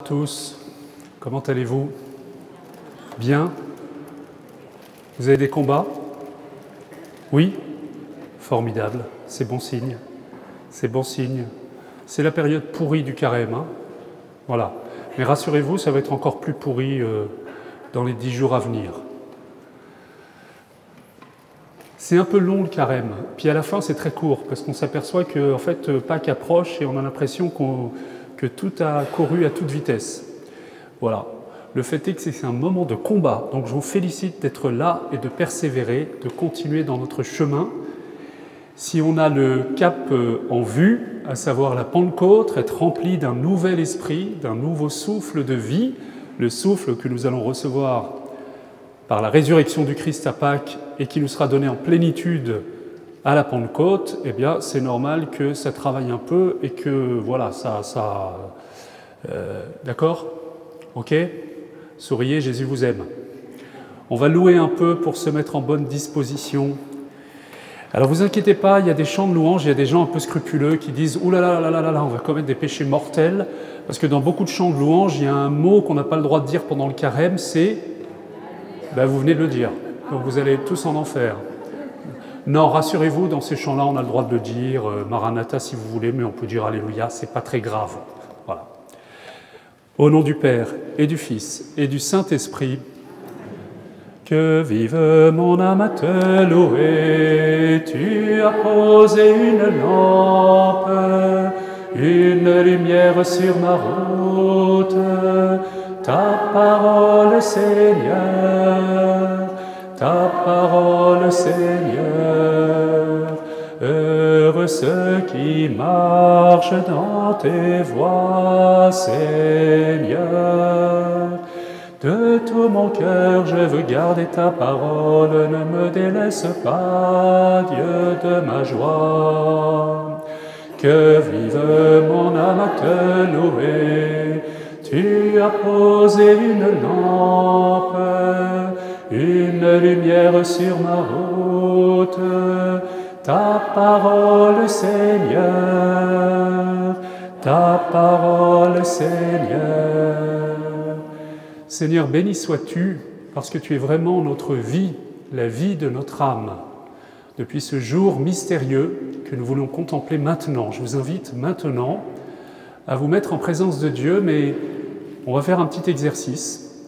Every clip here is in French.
Tous, comment allez-vous? Bien? Vous avez des combats? Oui? Formidable, c'est bon signe. C'est bon signe. C'est la période pourrie du carême, hein? Voilà. Mais rassurez-vous, ça va être encore plus pourri dans les 10 jours à venir. C'est un peu long le carême, puis à la fin c'est très court, parce qu'on s'aperçoit que en fait, Pâques approche et on a l'impression que tout a couru à toute vitesse. Voilà. Le fait est que c'est un moment de combat, donc je vous félicite d'être là et de persévérer, de continuer dans notre chemin. Si on a le cap en vue, à savoir la Pentecôte, être rempli d'un nouvel esprit, d'un nouveau souffle de vie, le souffle que nous allons recevoir par la résurrection du Christ à Pâques et qui nous sera donné en plénitude à la Pentecôte, eh bien c'est normal que ça travaille un peu et que voilà, d'accord? Ok? Souriez, Jésus vous aime. On va louer un peu pour se mettre en bonne disposition. Alors vous inquiétez pas, il y a des chants de louanges, il y a des gens un peu scrupuleux qui disent « Ouh là là là là là là, on va commettre des péchés mortels », parce que dans beaucoup de chants de louanges, il y a un mot qu'on n'a pas le droit de dire pendant le carême, c'est ben, vous venez de le dire, donc vous allez tous en enfer. Non, rassurez-vous, dans ces chants-là, on a le droit de le dire, Maranatha si vous voulez, mais on peut dire Alléluia, c'est pas très grave. Voilà. Au nom du Père et du Fils et du Saint-Esprit, que vive mon âme à te louer, tu as posé une lampe, une lumière sur ma route, ta parole Seigneur, ta parole Seigneur. Heureux ceux qui marchent dans tes voies, Seigneur. De tout mon cœur, je veux garder ta parole, ne me délaisse pas, Dieu de ma joie. Que vive mon âme à te louer, tu as posé une lampe, une lumière sur ma route, ta parole Seigneur, ta parole Seigneur. Seigneur, béni sois-tu, parce que tu es vraiment notre vie, la vie de notre âme. Depuis ce jour mystérieux que nous voulons contempler maintenant, je vous invite maintenant à vous mettre en présence de Dieu, mais on va faire un petit exercice.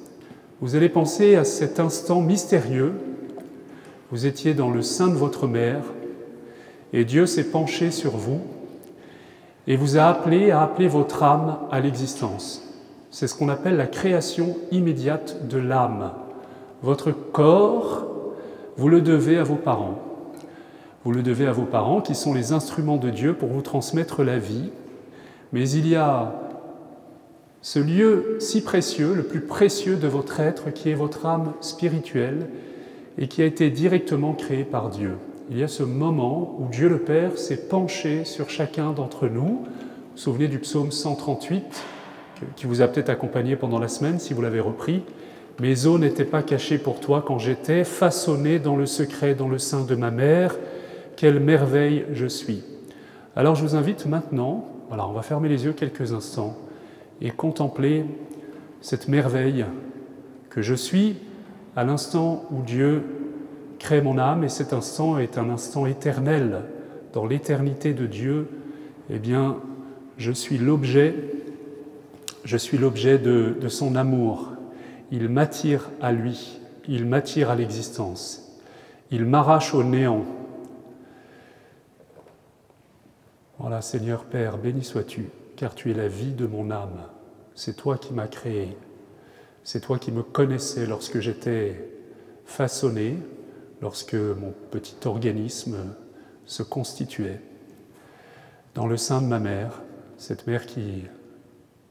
Vous allez penser à cet instant mystérieux. Vous étiez dans le sein de votre mère, et Dieu s'est penché sur vous et vous a appelé à appeler votre âme à l'existence. C'est ce qu'on appelle la création immédiate de l'âme. Votre corps, vous le devez à vos parents. Vous le devez à vos parents qui sont les instruments de Dieu pour vous transmettre la vie. Mais il y a ce lieu si précieux, le plus précieux de votre être, qui est votre âme spirituelle et qui a été directement créée par Dieu. Il y a ce moment où Dieu le Père s'est penché sur chacun d'entre nous. Vous vous souvenez du psaume 138 qui vous a peut-être accompagné pendant la semaine, si vous l'avez repris. « Mes os n'étaient pas cachés pour toi quand j'étais façonné dans le secret, dans le sein de ma mère. Quelle merveille je suis !» Alors je vous invite maintenant, voilà, on va fermer les yeux quelques instants et contempler cette merveille que je suis à l'instant où Dieu crée mon âme, et cet instant est un instant éternel. Dans l'éternité de Dieu, eh bien, je suis l'objet de son amour. Il m'attire à lui, il m'attire à l'existence. Il m'arrache au néant. Voilà, Seigneur Père, béni sois-tu, car tu es la vie de mon âme. C'est toi qui m'as créé. C'est toi qui me connaissais lorsque j'étais façonné, lorsque mon petit organisme se constituait. Dans le sein de ma mère, cette mère qui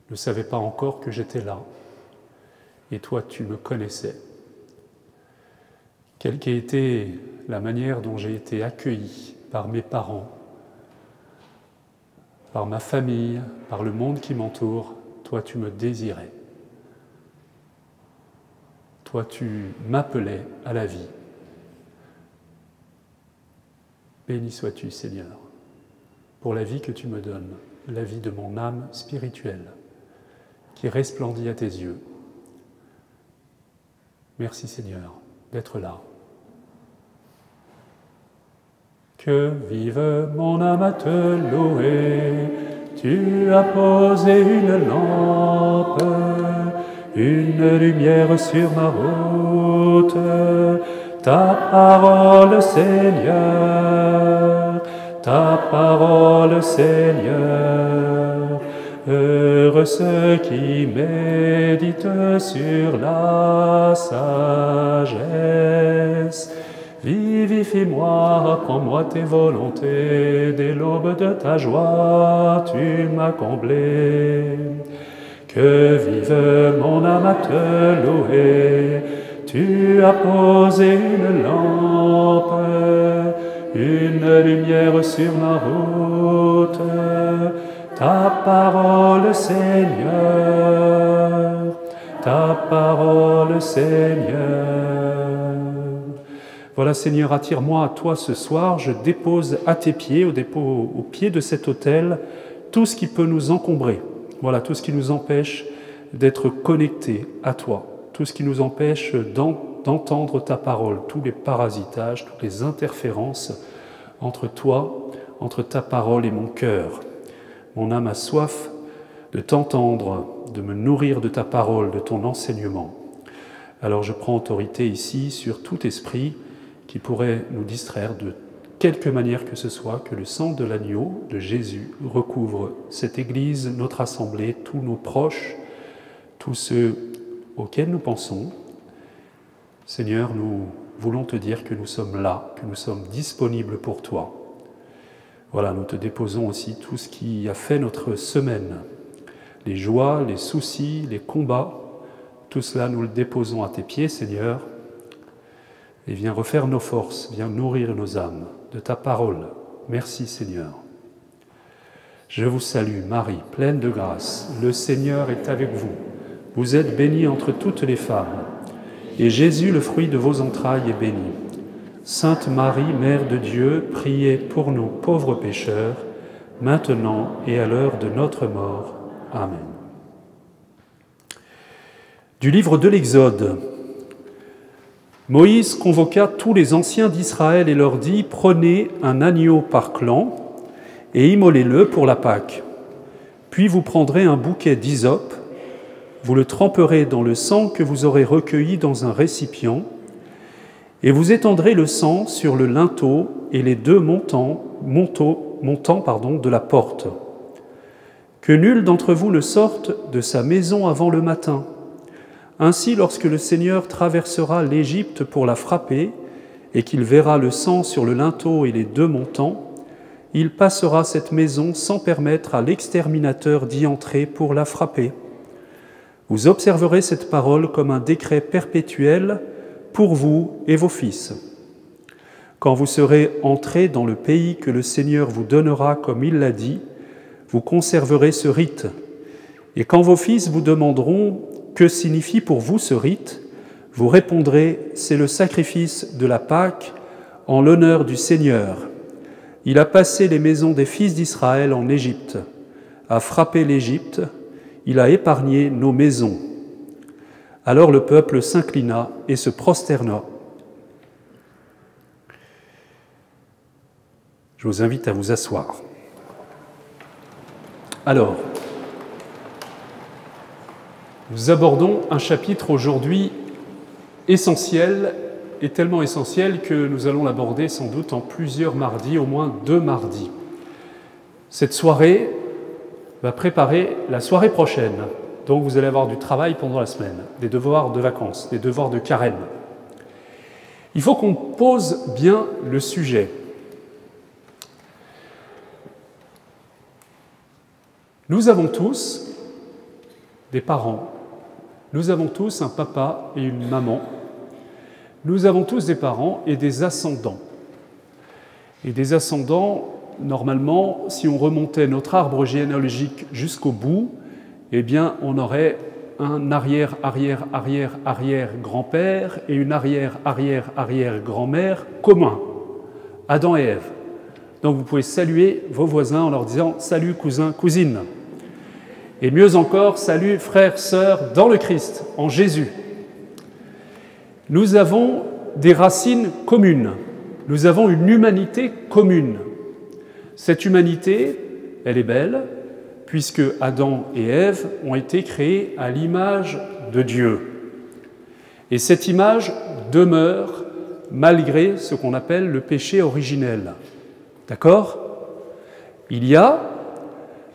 ne savait pas encore que j'étais là. Et toi, tu me connaissais. Quelle qu'ait été la manière dont j'ai été accueilli par mes parents, par ma famille, par le monde qui m'entoure, toi, tu me désirais. Toi, tu m'appelais à la vie. Béni sois-tu, Seigneur, pour la vie que tu me donnes, la vie de mon âme spirituelle, qui resplendit à tes yeux. Merci Seigneur d'être là. Que vive mon âme à te louer, tu as posé une lampe, une lumière sur ma route, ta parole Seigneur, ta parole Seigneur. Heureux ceux qui méditent sur la sagesse. Vivifie-moi, apprends-moi tes volontés, dès l'aube de ta joie, tu m'as comblé. Que vive mon âme à te louer, tu as posé une lampe, une lumière sur ma route, ta parole Seigneur, ta parole Seigneur. Voilà Seigneur, attire-moi à toi ce soir, je dépose à tes pieds, au pied de cet autel, tout ce qui peut nous encombrer. Voilà, tout ce qui nous empêche d'être connectés à toi, tout ce qui nous empêche d'entendre ta parole, tous les parasitages, toutes les interférences entre toi, entre ta parole et mon cœur. Mon âme a soif de t'entendre, de me nourrir de ta parole, de ton enseignement. Alors je prends autorité ici sur tout esprit qui pourrait nous distraire de quelque manière que ce soit, que le sang de l'agneau de Jésus recouvre cette Église, notre assemblée, tous nos proches, tous ceux auxquels nous pensons. Seigneur, nous voulons te dire que nous sommes là, que nous sommes disponibles pour toi. Voilà, nous te déposons aussi tout ce qui a fait notre semaine, les joies, les soucis, les combats, tout cela nous le déposons à tes pieds, Seigneur, et viens refaire nos forces, viens nourrir nos âmes de ta parole. Merci Seigneur. Je vous salue Marie, pleine de grâce, le Seigneur est avec vous. Vous êtes bénie entre toutes les femmes, et Jésus, le fruit de vos entrailles, est béni. Sainte Marie, Mère de Dieu, priez pour nous pauvres pécheurs, maintenant et à l'heure de notre mort. Amen. Du livre de l'Exode. Moïse convoqua tous les anciens d'Israël et leur dit « Prenez un agneau par clan et immolez-le pour la Pâque. Puis vous prendrez un bouquet d'hysope, vous le tremperez dans le sang que vous aurez recueilli dans un récipient, et vous étendrez le sang sur le linteau et les deux montants de la porte. Que nul d'entre vous ne sorte de sa maison avant le matin. Ainsi, lorsque le Seigneur traversera l'Égypte pour la frapper, et qu'il verra le sang sur le linteau et les deux montants, il passera cette maison sans permettre à l'exterminateur d'y entrer pour la frapper. Vous observerez cette parole comme un décret perpétuel pour vous et vos fils. Quand vous serez entrés dans le pays que le Seigneur vous donnera comme il l'a dit, vous conserverez ce rite. Et quand vos fils vous demanderont « Que signifie pour vous ce rite ?» vous répondrez « C'est le sacrifice de la Pâque en l'honneur du Seigneur. Il a passé les maisons des fils d'Israël en Égypte, a frappé l'Égypte, il a épargné nos maisons. » Alors le peuple s'inclina et se prosterna. Je vous invite à vous asseoir. Alors, nous abordons un chapitre aujourd'hui essentiel, et tellement essentiel que nous allons l'aborder sans doute en plusieurs mardis, au moins 2 mardis. Cette soirée va préparer la soirée prochaine. Donc vous allez avoir du travail pendant la semaine, des devoirs de vacances, des devoirs de carême. Il faut qu'on pose bien le sujet. Nous avons tous des parents, nous avons tous un papa et une maman, nous avons tous des parents et des ascendants. Et des ascendants, normalement, si on remontait notre arbre généalogique jusqu'au bout, eh bien, on aurait un arrière-arrière-arrière-arrière-grand-père et une arrière-arrière-arrière-grand-mère commun, Adam et Ève. Donc vous pouvez saluer vos voisins en leur disant « Salut cousin, cousine ». Et mieux encore, salut frères, sœurs dans le Christ, en Jésus. Nous avons des racines communes, nous avons une humanité commune. Cette humanité, elle est belle, puisque Adam et Ève ont été créés à l'image de Dieu. Et cette image demeure malgré ce qu'on appelle le péché originel. D'accord ? Il y a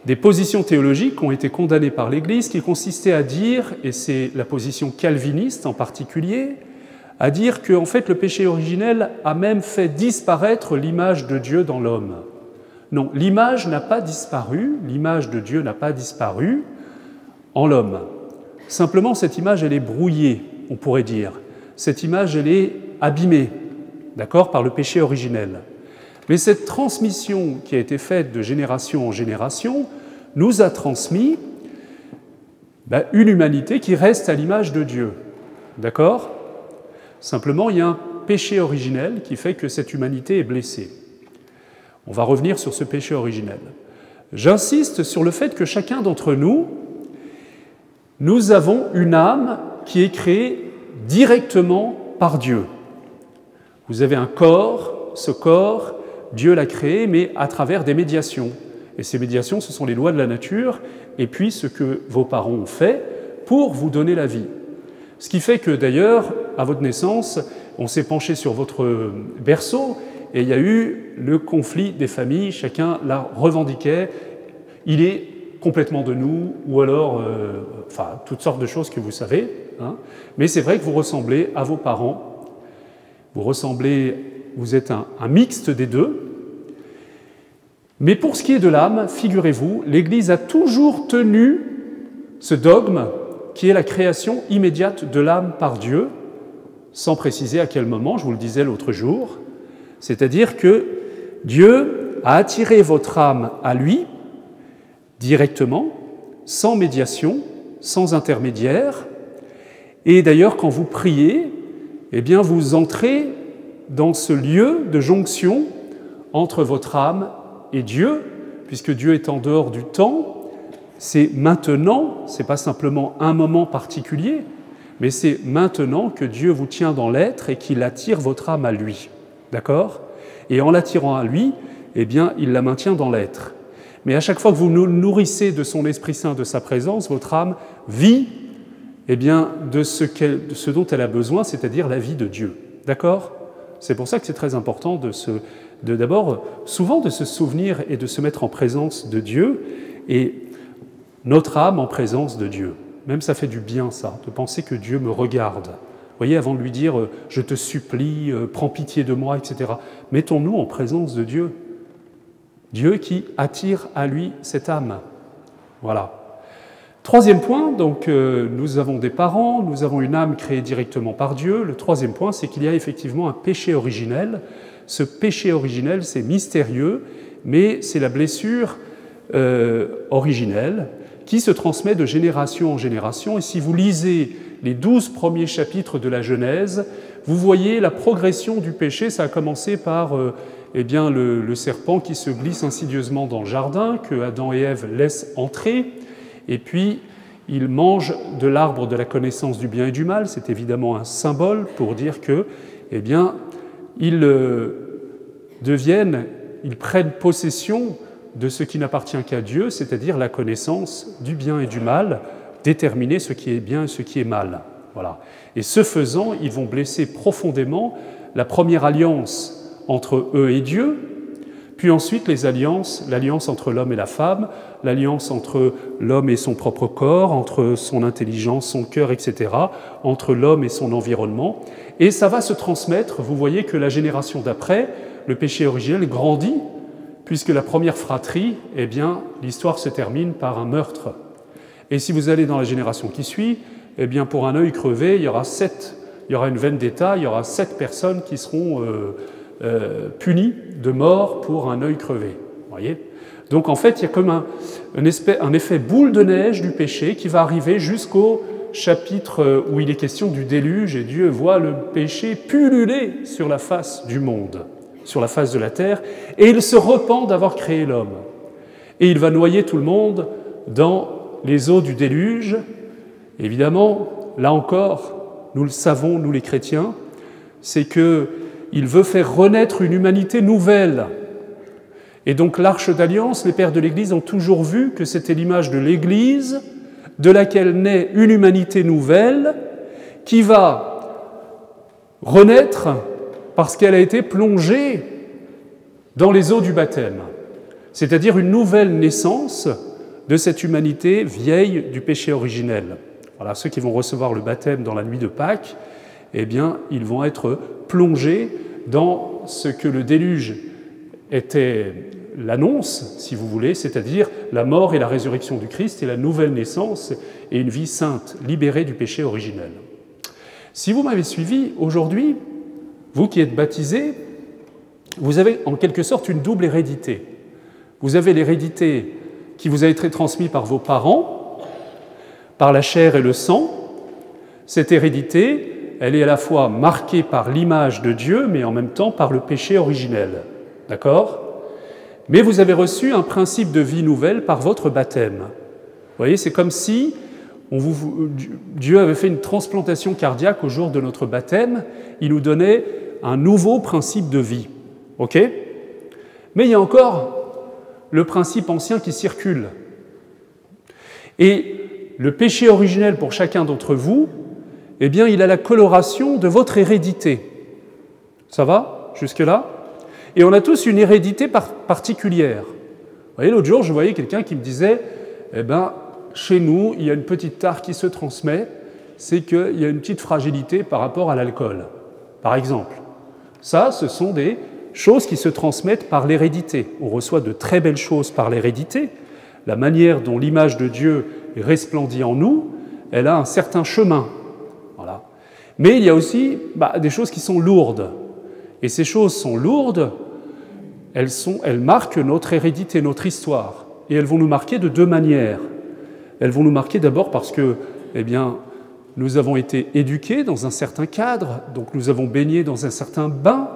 des positions théologiques qui ont été condamnées par l'Église qui consistaient à dire, et c'est la position calviniste en particulier, à dire que en fait, le péché originel a même fait disparaître l'image de Dieu dans l'homme. Non, l'image n'a pas disparu, l'image de Dieu n'a pas disparu en l'homme. Simplement, cette image, elle est brouillée, on pourrait dire. Cette image, elle est abîmée, d'accord, par le péché originel. Mais cette transmission qui a été faite de génération en génération nous a transmis une humanité qui reste à l'image de Dieu, d'accord ? Simplement, il y a un péché originel qui fait que cette humanité est blessée. On va revenir sur ce péché originel. J'insiste sur le fait que chacun d'entre nous, nous avons une âme qui est créée directement par Dieu. Vous avez un corps, ce corps, Dieu l'a créé, mais à travers des médiations. Et ces médiations, ce sont les lois de la nature, et puis ce que vos parents ont fait pour vous donner la vie. Ce qui fait que d'ailleurs, à votre naissance, on s'est penché sur votre berceau, et il y a eu le conflit des familles, chacun la revendiquait, il est complètement de nous, ou alors, toutes sortes de choses que vous savez, hein. Mais c'est vrai que vous ressemblez à vos parents, vous êtes un mixte des deux. Mais pour ce qui est de l'âme, figurez-vous, l'Église a toujours tenu ce dogme qui est la création immédiate de l'âme par Dieu, sans préciser à quel moment, je vous le disais l'autre jour, c'est-à-dire que Dieu a attiré votre âme à lui, directement, sans médiation, sans intermédiaire, et d'ailleurs quand vous priez, eh bien vous entrez dans ce lieu de jonction entre votre âme et Dieu, puisque Dieu est en dehors du temps, c'est maintenant, c'est pas simplement un moment particulier, mais c'est maintenant que Dieu vous tient dans l'être et qu'il attire votre âme à lui. D'accord ? Et en l'attirant à lui, eh bien, il la maintient dans l'être. Mais à chaque fois que vous nous nourrissez de son Esprit Saint, de sa présence, votre âme vit eh bien, de ce dont elle a besoin, c'est-à-dire la vie de Dieu. D'accord ? C'est pour ça que c'est très important d'abord, souvent de se souvenir et de se mettre en présence de Dieu, et notre âme en présence de Dieu. Même ça fait du bien, ça, de penser que Dieu me regarde. Vous voyez, avant de lui dire « je te supplie, prends pitié de moi », etc. Mettons-nous en présence de Dieu. Dieu qui attire à lui cette âme. Voilà. Troisième point, donc nous avons des parents, nous avons une âme créée directement par Dieu. Le troisième point, c'est qu'il y a effectivement un péché originel. Ce péché originel, c'est mystérieux, mais c'est la blessure originelle qui se transmet de génération en génération. Et si vous lisez les 12 premiers chapitres de la Genèse, vous voyez la progression du péché. Ça a commencé par le serpent qui se glisse insidieusement dans le jardin, que Adam et Ève laissent entrer, et puis ils mangent de l'arbre de la connaissance du bien et du mal. C'est évidemment un symbole pour dire que, ils prennent possession de ce qui n'appartient qu'à Dieu, c'est-à-dire la connaissance du bien et du mal, déterminer ce qui est bien et ce qui est mal. Voilà. Et ce faisant, ils vont blesser profondément la première alliance entre eux et Dieu, puis ensuite l'alliance entre l'homme et la femme, l'alliance entre l'homme et son propre corps, entre son intelligence, son cœur, etc., entre l'homme et son environnement. Et ça va se transmettre, vous voyez que la génération d'après, le péché originel grandit, puisque la première fratrie, l'histoire se termine par un meurtre. Et si vous allez dans la génération qui suit, pour un œil crevé, il y aura une vendetta, il y aura 7 personnes qui seront punies de mort pour un œil crevé. Voyez ? Donc en fait, il y a comme un effet boule de neige du péché qui va arriver jusqu'au chapitre où il est question du déluge, et Dieu voit le péché pulluler sur la face du monde, sur la face de la terre, et il se repent d'avoir créé l'homme. Et il va noyer tout le monde dans les eaux du déluge, évidemment, là encore, nous le savons, nous les chrétiens, c'est qu'il veut faire renaître une humanité nouvelle. Et donc l'Arche d'Alliance, les pères de l'Église ont toujours vu que c'était l'image de l'Église, de laquelle naît une humanité nouvelle, qui va renaître parce qu'elle a été plongée dans les eaux du baptême. C'est-à-dire une nouvelle naissance de cette humanité vieille du péché originel. Voilà, ceux qui vont recevoir le baptême dans la nuit de Pâques, eh bien, ils vont être plongés dans ce que le déluge était l'annonce, si vous voulez, c'est-à-dire la mort et la résurrection du Christ et la nouvelle naissance et une vie sainte, libérée du péché originel. Si vous m'avez suivi, aujourd'hui, vous qui êtes baptisés, vous avez en quelque sorte une double hérédité. Vous avez l'hérédité qui vous a été transmise par vos parents, par la chair et le sang. Cette hérédité, elle est à la fois marquée par l'image de Dieu, mais en même temps par le péché originel. D'accord ? Mais vous avez reçu un principe de vie nouvelle par votre baptême. Vous voyez, c'est comme si Dieu avait fait une transplantation cardiaque au jour de notre baptême. Il nous donnait un nouveau principe de vie. OK ? Mais il y a encore le principe ancien qui circule. Et le péché originel pour chacun d'entre vous, eh bien, il a la coloration de votre hérédité. Ça va jusque-là ? Et on a tous une hérédité particulière. Vous voyez, l'autre jour, je voyais quelqu'un qui me disait « Eh bien, chez nous, il y a une petite tare qui se transmet, c'est qu'il y a une petite fragilité par rapport à l'alcool. » Par exemple. Ça, ce sont des choses qui se transmettent par l'hérédité. On reçoit de très belles choses par l'hérédité. La manière dont l'image de Dieu resplendit en nous, elle a un certain chemin. Voilà. Mais il y a aussi des choses qui sont lourdes. Et ces choses sont lourdes, elles marquent notre hérédité, notre histoire. Et elles vont nous marquer de deux manières. Elles vont nous marquer d'abord parce que, eh bien, nous avons été éduqués dans un certain cadre, donc nous avons baigné dans un certain bain.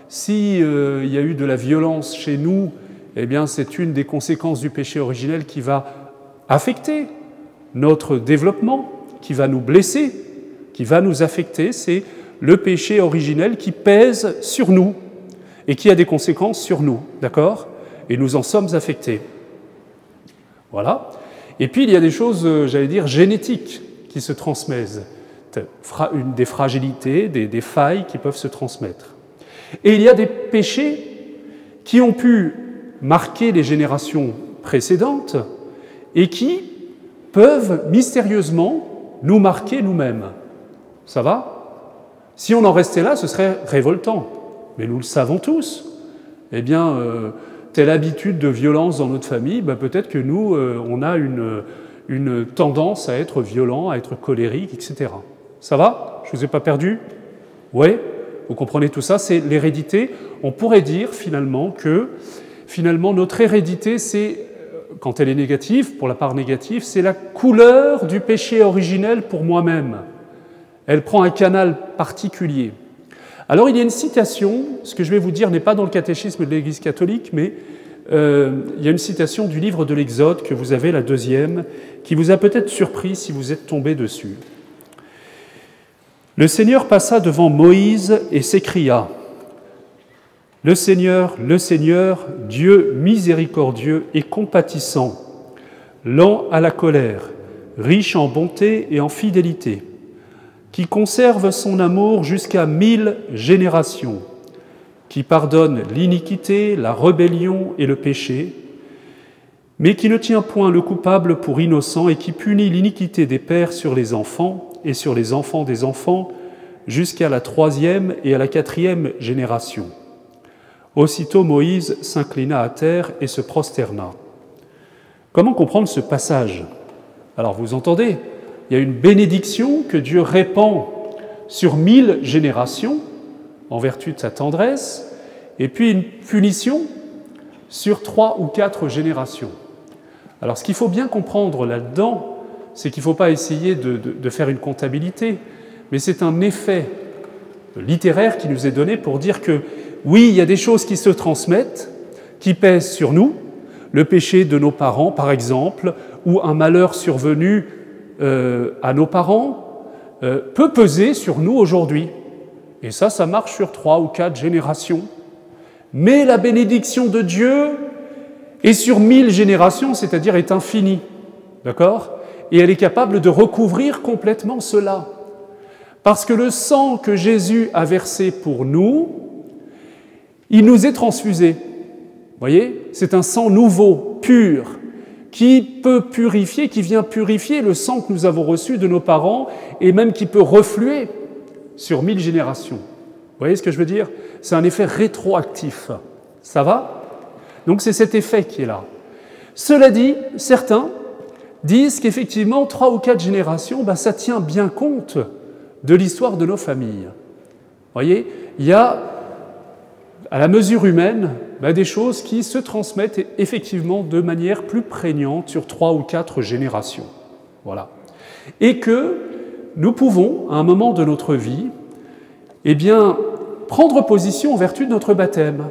Si il y a eu de la violence chez nous, eh bien, c'est une des conséquences du péché originel qui va affecter notre développement, qui va nous blesser, qui va nous affecter. C'est le péché originel qui pèse sur nous et qui a des conséquences sur nous, d'accord ? Et nous en sommes affectés. Voilà. Et puis, il y a des choses, j'allais dire, génétiques qui se transmettent, des fragilités, des failles qui peuvent se transmettre. Et il y a des péchés qui ont pu marquer les générations précédentes et qui peuvent mystérieusement nous marquer nous-mêmes. Ça va ? Si on en restait là, ce serait révoltant. Mais nous le savons tous. Eh bien, telle habitude de violence dans notre famille, peut-être que nous, on a une tendance à être violent, à être colérique, etc. Ça va ? Je ne vous ai pas perdu ? Oui ? Vous comprenez tout ça ? C'est l'hérédité. On pourrait dire finalement que notre hérédité, c'est, quand elle est négative, pour la part négative, c'est la couleur du péché originel pour moi-même. Elle prend un canal particulier. Alors il y a une citation, ce que je vais vous dire n'est pas dans le catéchisme de l'Église catholique, mais il y a une citation du livre de l'Exode, que vous avez, la deuxième, qui vous a peut-être surpris si vous êtes tombé dessus. Le Seigneur passa devant Moïse et s'écria « Le Seigneur, Dieu miséricordieux et compatissant, lent à la colère, riche en bonté et en fidélité, qui conserve son amour jusqu'à 1000 générations, qui pardonne l'iniquité, la rébellion et le péché, mais qui ne tient point le coupable pour innocent et qui punit l'iniquité des pères sur les enfants et sur les enfants des enfants jusqu'à la 3e et à la 4e génération. » Aussitôt Moïse s'inclina à terre et se prosterna. Comment comprendre ce passage ? Alors vous entendez ? Il y a une bénédiction que Dieu répand sur 1000 générations, en vertu de sa tendresse, et puis une punition sur 3 ou 4 générations. Alors ce qu'il faut bien comprendre là-dedans, c'est qu'il ne faut pas essayer de faire une comptabilité, mais c'est un effet littéraire qui nous est donné pour dire que, oui, il y a des choses qui se transmettent, qui pèsent sur nous, le péché de nos parents, par exemple, ou un malheur survenu à nos parents, peut peser sur nous aujourd'hui. Et ça marche sur 3 ou 4 générations. Mais la bénédiction de Dieu est sur 1000 générations, c'est-à-dire est infinie. D'accord ? Et elle est capable de recouvrir complètement cela. Parce que le sang que Jésus a versé pour nous, il nous est transfusé. Vous voyez ? C'est un sang nouveau, pur, qui peut purifier, qui vient purifier le sang que nous avons reçu de nos parents et même qui peut refluer sur 1000 générations. Vous voyez ce que je veux dire ? C'est un effet rétroactif. Ça va ? Donc c'est cet effet qui est là. Cela dit, certains disent qu'effectivement, 3 ou 4 générations, ça tient bien compte de l'histoire de nos familles. Vous voyez ? Il y a, à la mesure humaine, des choses qui se transmettent effectivement de manière plus prégnante sur 3 ou 4 générations. Voilà. Et que nous pouvons, à un moment de notre vie, prendre position en vertu de notre baptême.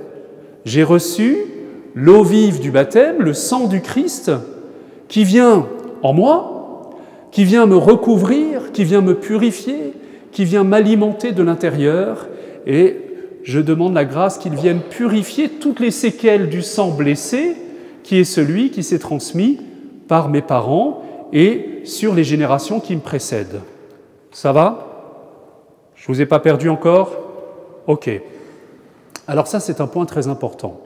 J'ai reçu l'eau vive du baptême, le sang du Christ, qui vient en moi, qui vient me recouvrir, qui vient me purifier, qui vient m'alimenter de l'intérieur, et je demande la grâce qu'il vienne purifier toutes les séquelles du sang blessé, qui est celui qui s'est transmis par mes parents et sur les générations qui me précèdent. Ça va ? Je ne vous ai pas perdu encore ? Ok. Alors ça, c'est un point très important.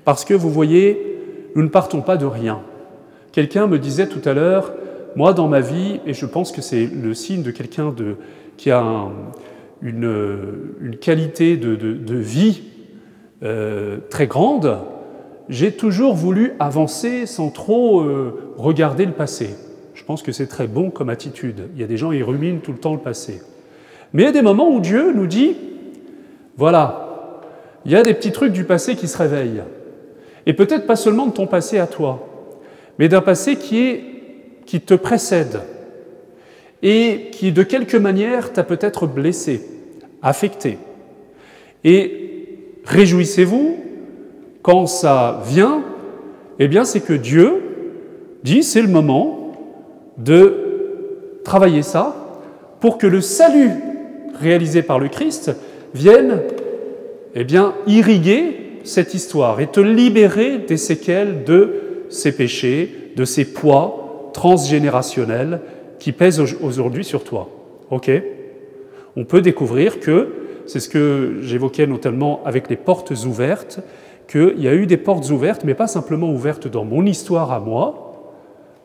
Parce que vous voyez, nous ne partons pas de rien. Quelqu'un me disait tout à l'heure, moi dans ma vie, et je pense que c'est le signe de quelqu'un qui a une qualité de vie très grande, j'ai toujours voulu avancer sans trop regarder le passé. Je pense que c'est très bon comme attitude. Il y a des gens qui ruminent tout le temps le passé. Mais il y a des moments où Dieu nous dit, voilà, il y a des petits trucs du passé qui se réveillent. Et peut-être pas seulement de ton passé à toi, mais d'un passé qui te précède et qui, de quelque manière, t'a peut-être blessé, affecté. Et réjouissez-vous, quand ça vient, c'est que Dieu dit, c'est le moment de travailler ça pour que le salut réalisé par le Christ vienne irriguer cette histoire et te libérer des séquelles de ces péchés, de ces poids transgénérationnels qui pèsent aujourd'hui sur toi. Ok ? On peut découvrir que, c'est ce que j'évoquais notamment avec les portes ouvertes, qu'il y a eu des portes ouvertes, mais pas simplement ouvertes dans mon histoire à moi,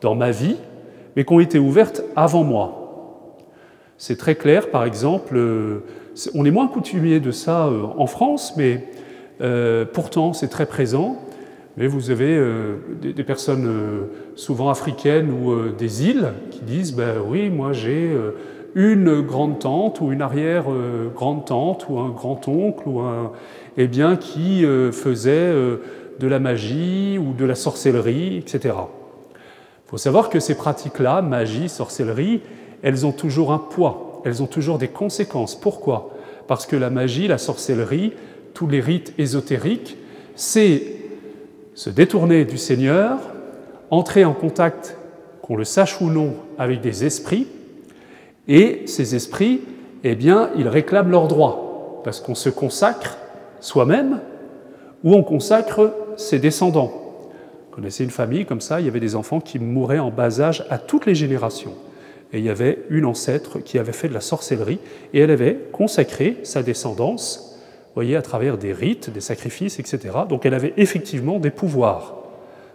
dans ma vie, mais qui ont été ouvertes avant moi. C'est très clair, par exemple, on est moins coutumier de ça en France, mais pourtant c'est très présent. Mais vous avez des personnes souvent africaines ou des îles qui disent oui, moi j'ai une grande-tante ou une arrière-grande-tante ou un grand-oncle ou qui faisait de la magie ou de la sorcellerie, etc. Il faut savoir que ces pratiques-là, magie, sorcellerie, elles ont toujours un poids, elles ont toujours des conséquences. Pourquoi ? Parce que la magie, la sorcellerie, tous les rites ésotériques, c'est se détourner du Seigneur, entrer en contact, qu'on le sache ou non, avec des esprits, et ces esprits, ils réclament leurs droits, parce qu'on se consacre soi-même, ou on consacre ses descendants. Vous connaissez une famille comme ça, il y avait des enfants qui mouraient en bas âge à toutes les générations. Et il y avait une ancêtre qui avait fait de la sorcellerie, et elle avait consacré sa descendance, vous voyez, à travers des rites, des sacrifices, etc. Donc elle avait effectivement des pouvoirs.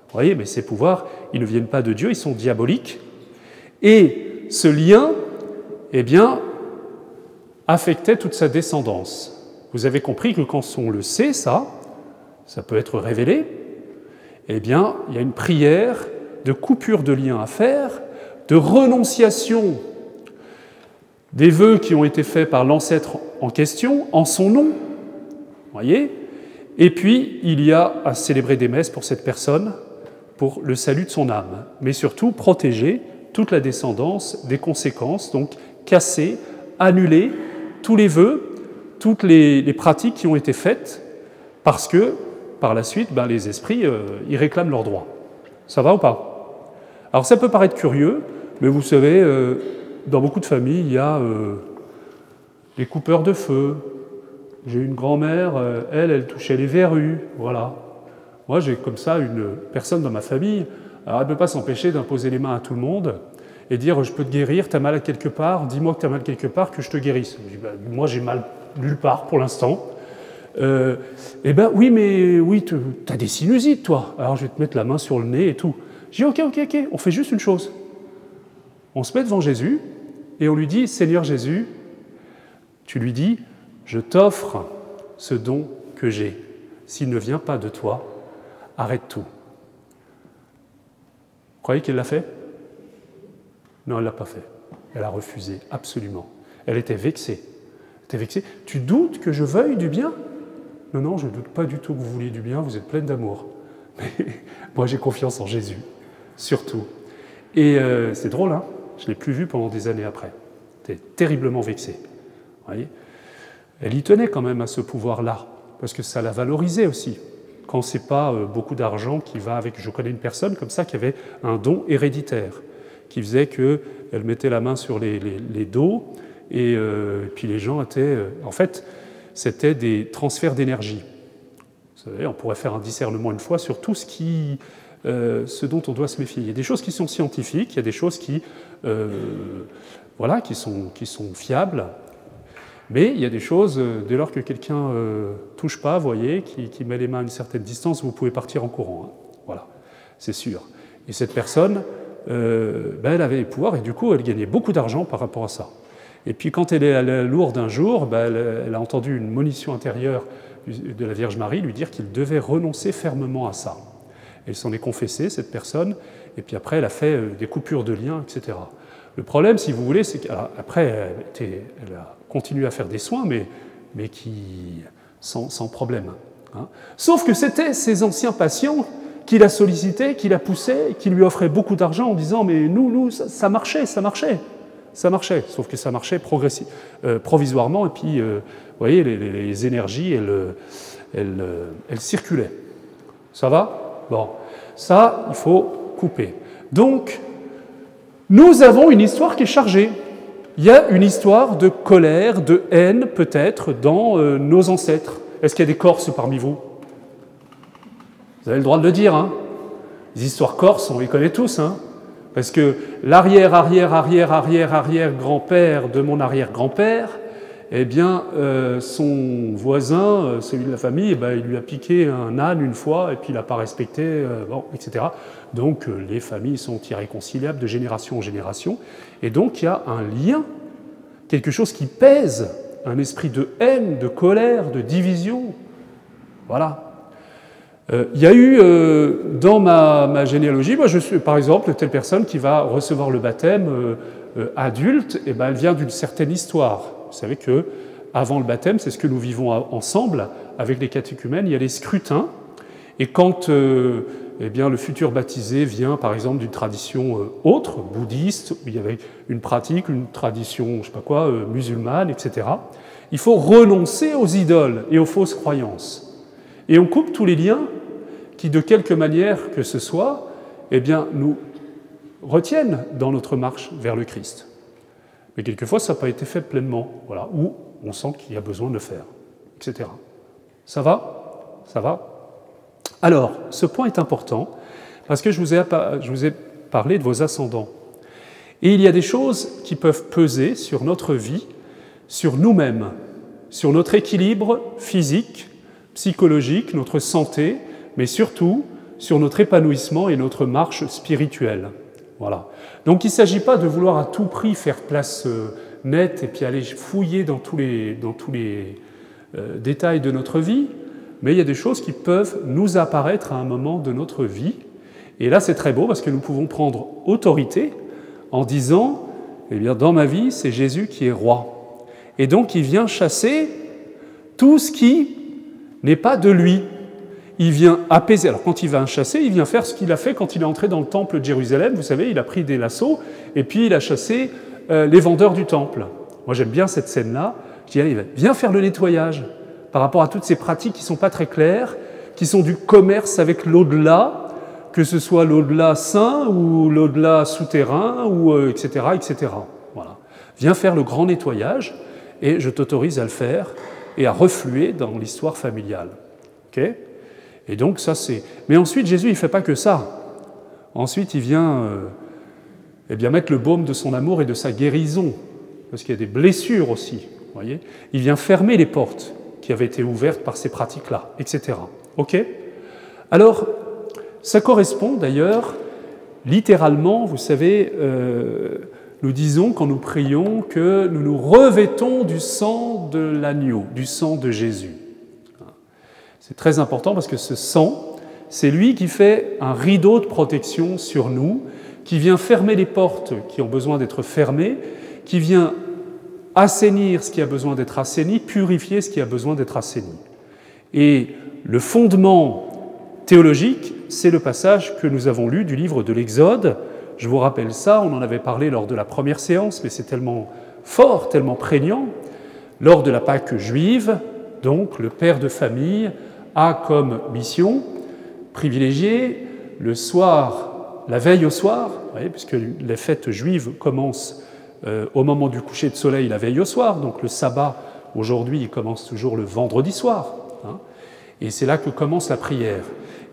Vous voyez, mais ces pouvoirs, ils ne viennent pas de Dieu, ils sont diaboliques. Et ce lien, affectait toute sa descendance. Vous avez compris que quand on le sait, ça peut être révélé, il y a une prière de coupure de lien à faire, de renonciation des vœux qui ont été faits par l'ancêtre en question, en son nom, voyez. Et puis, il y a à célébrer des messes pour cette personne, pour le salut de son âme, mais surtout protéger toute la descendance des conséquences, donc casser, annuler tous les vœux, toutes les pratiques qui ont été faites, parce que par la suite, ben, les esprits, ils réclament leurs droits. Ça va ou pas? Alors ça peut paraître curieux, mais vous savez, dans beaucoup de familles, il y a les coupeurs de feu. J'ai une grand-mère, elle touchait les verrues, voilà. Moi, j'ai comme ça une personne dans ma famille, alors elle ne peut pas s'empêcher d'imposer les mains à tout le monde et dire « je peux te guérir, tu as mal à quelque part, dis-moi que tu as mal quelque part, que je te guérisse ». Je dis bah, « moi, j'ai mal nulle part pour l'instant ». Eh ben oui, mais oui, tu as des sinusites, toi. Alors je vais te mettre la main sur le nez et tout. Je dis ok, on fait juste une chose. On se met devant Jésus et on lui dit, Seigneur Jésus, tu lui dis, je t'offre ce don que j'ai. S'il ne vient pas de toi, arrête tout. Vous croyez qu'elle l'a fait? Non, elle ne l'a pas fait. Elle a refusé, absolument. Elle était vexée. Tu doutes que je veuille du bien? Non, non, je ne doute pas du tout que vous vouliez du bien, vous êtes pleine d'amour. Mais moi, j'ai confiance en Jésus, surtout. Et c'est drôle, hein, je ne l'ai plus vu pendant des années après. Elle était terriblement vexée. Vous voyez, elle y tenait quand même à ce pouvoir-là, parce que ça la valorisait aussi. Quand ce n'est pas beaucoup d'argent qui va avec... Je connais une personne comme ça qui avait un don héréditaire, qui faisait qu'elle mettait la main sur les dos, et puis les gens étaient... en fait, c'était des transferts d'énergie. Vous savez, on pourrait faire un discernement une fois sur tout ce dont on doit se méfier. Il y a des choses qui sont scientifiques, il y a des choses qui sont fiables, mais il y a des choses, dès lors que quelqu'un touche pas, voyez, qui met les mains à une certaine distance, vous pouvez partir en courant. Hein. Voilà, c'est sûr. Et cette personne, elle avait les pouvoirs et du coup, elle gagnait beaucoup d'argent par rapport à ça. Et puis quand elle est allée à Lourdes un jour, elle a entendu une monition intérieure de la Vierge Marie lui dire qu'il devait renoncer fermement à ça. Elle s'en est confessée, cette personne, et puis après elle a fait des coupures de liens, etc. Le problème, si vous voulez, c'est qu'après elle a continué à faire des soins, mais sans problème. Hein. Sauf que c'était ses anciens patients qui la sollicitaient, qui la poussaient, qui lui offraient beaucoup d'argent en disant « mais nous, ça marchait. » Ça marchait, sauf que ça marchait provisoirement, et puis, vous voyez, les énergies, elles circulaient. Ça va? Bon, ça, il faut couper. Donc, nous avons une histoire qui est chargée. Il y a une histoire de colère, de haine, peut-être, dans nos ancêtres. Est-ce qu'il y a des Corses parmi vous? Vous avez le droit de le dire, hein? Les histoires corses, on les connaît tous, hein? Parce que l'arrière-arrière-arrière-arrière-arrière-grand-père de mon arrière-grand-père, eh bien, son voisin, celui de la famille, il lui a piqué un âne une fois, et puis il n'a pas respecté, etc. Donc, les familles sont irréconciliables de génération en génération. Et donc, il y a un lien, quelque chose qui pèse, un esprit de haine, de colère, de division. Voilà. Il y a eu, dans ma généalogie, moi je suis par exemple telle personne qui va recevoir le baptême adulte, et elle vient d'une certaine histoire. Vous savez que avant le baptême, c'est ce que nous vivons ensemble avec les catéchumènes, il y a les scrutins, et quand le futur baptisé vient par exemple d'une tradition autre, bouddhiste, où il y avait une pratique, une tradition, je ne sais pas quoi, musulmane, etc., il faut renoncer aux idoles et aux fausses croyances. Et on coupe tous les liens qui, de quelque manière que ce soit, nous retiennent dans notre marche vers le Christ. Mais quelquefois, ça n'a pas été fait pleinement, voilà, ou on sent qu'il y a besoin de le faire, etc. Ça va? Ça va? Alors, ce point est important, parce que je vous ai parlé de vos ascendants. Et il y a des choses qui peuvent peser sur notre vie, sur nous-mêmes, sur notre équilibre physique, psychologique, notre santé, mais surtout sur notre épanouissement et notre marche spirituelle. Voilà. Donc il ne s'agit pas de vouloir à tout prix faire place nette et puis aller fouiller dans tous les détails de notre vie, mais il y a des choses qui peuvent nous apparaître à un moment de notre vie. Et là, c'est très beau parce que nous pouvons prendre autorité en disant « dans ma vie, c'est Jésus qui est roi ». Et donc il vient chasser tout ce qui n'est pas de lui. Il vient apaiser. Alors quand il va chasser, il vient faire ce qu'il a fait quand il est entré dans le temple de Jérusalem. Vous savez, il a pris des lassos et puis il a chassé les vendeurs du temple. Moi j'aime bien cette scène-là. Je dis, allez, viens faire le nettoyage par rapport à toutes ces pratiques qui ne sont pas très claires, qui sont du commerce avec l'au-delà, que ce soit l'au-delà saint ou l'au-delà souterrain, ou, etc., etc. Voilà. Viens faire le grand nettoyage et je t'autorise à le faire et à refluer dans l'histoire familiale. Okay ? Et donc ça c'est... Mais ensuite Jésus il ne fait pas que ça. Ensuite il vient eh bien, mettre le baume de son amour et de sa guérison, parce qu'il y a des blessures aussi. Voyez ? Il vient fermer les portes qui avaient été ouvertes par ces pratiques-là, etc. Ok ? Alors, ça correspond d'ailleurs littéralement, vous savez, nous disons quand nous prions que nous nous revêtons du sang de l'agneau, du sang de Jésus. C'est très important parce que ce sang, c'est lui qui fait un rideau de protection sur nous, qui vient fermer les portes qui ont besoin d'être fermées, qui vient assainir ce qui a besoin d'être assaini, purifier ce qui a besoin d'être assaini. Et le fondement théologique, c'est le passage que nous avons lu du livre de l'Exode. Je vous rappelle ça, on en avait parlé lors de la première séance, mais c'est tellement fort, tellement prégnant. Lors de la Pâque juive, donc, le père de famille a comme mission privilégiée le soir, la veille au soir, vous voyez, puisque les fêtes juives commencent au moment du coucher de soleil, la veille au soir, donc le sabbat, aujourd'hui, il commence toujours le vendredi soir, hein, et c'est là que commence la prière.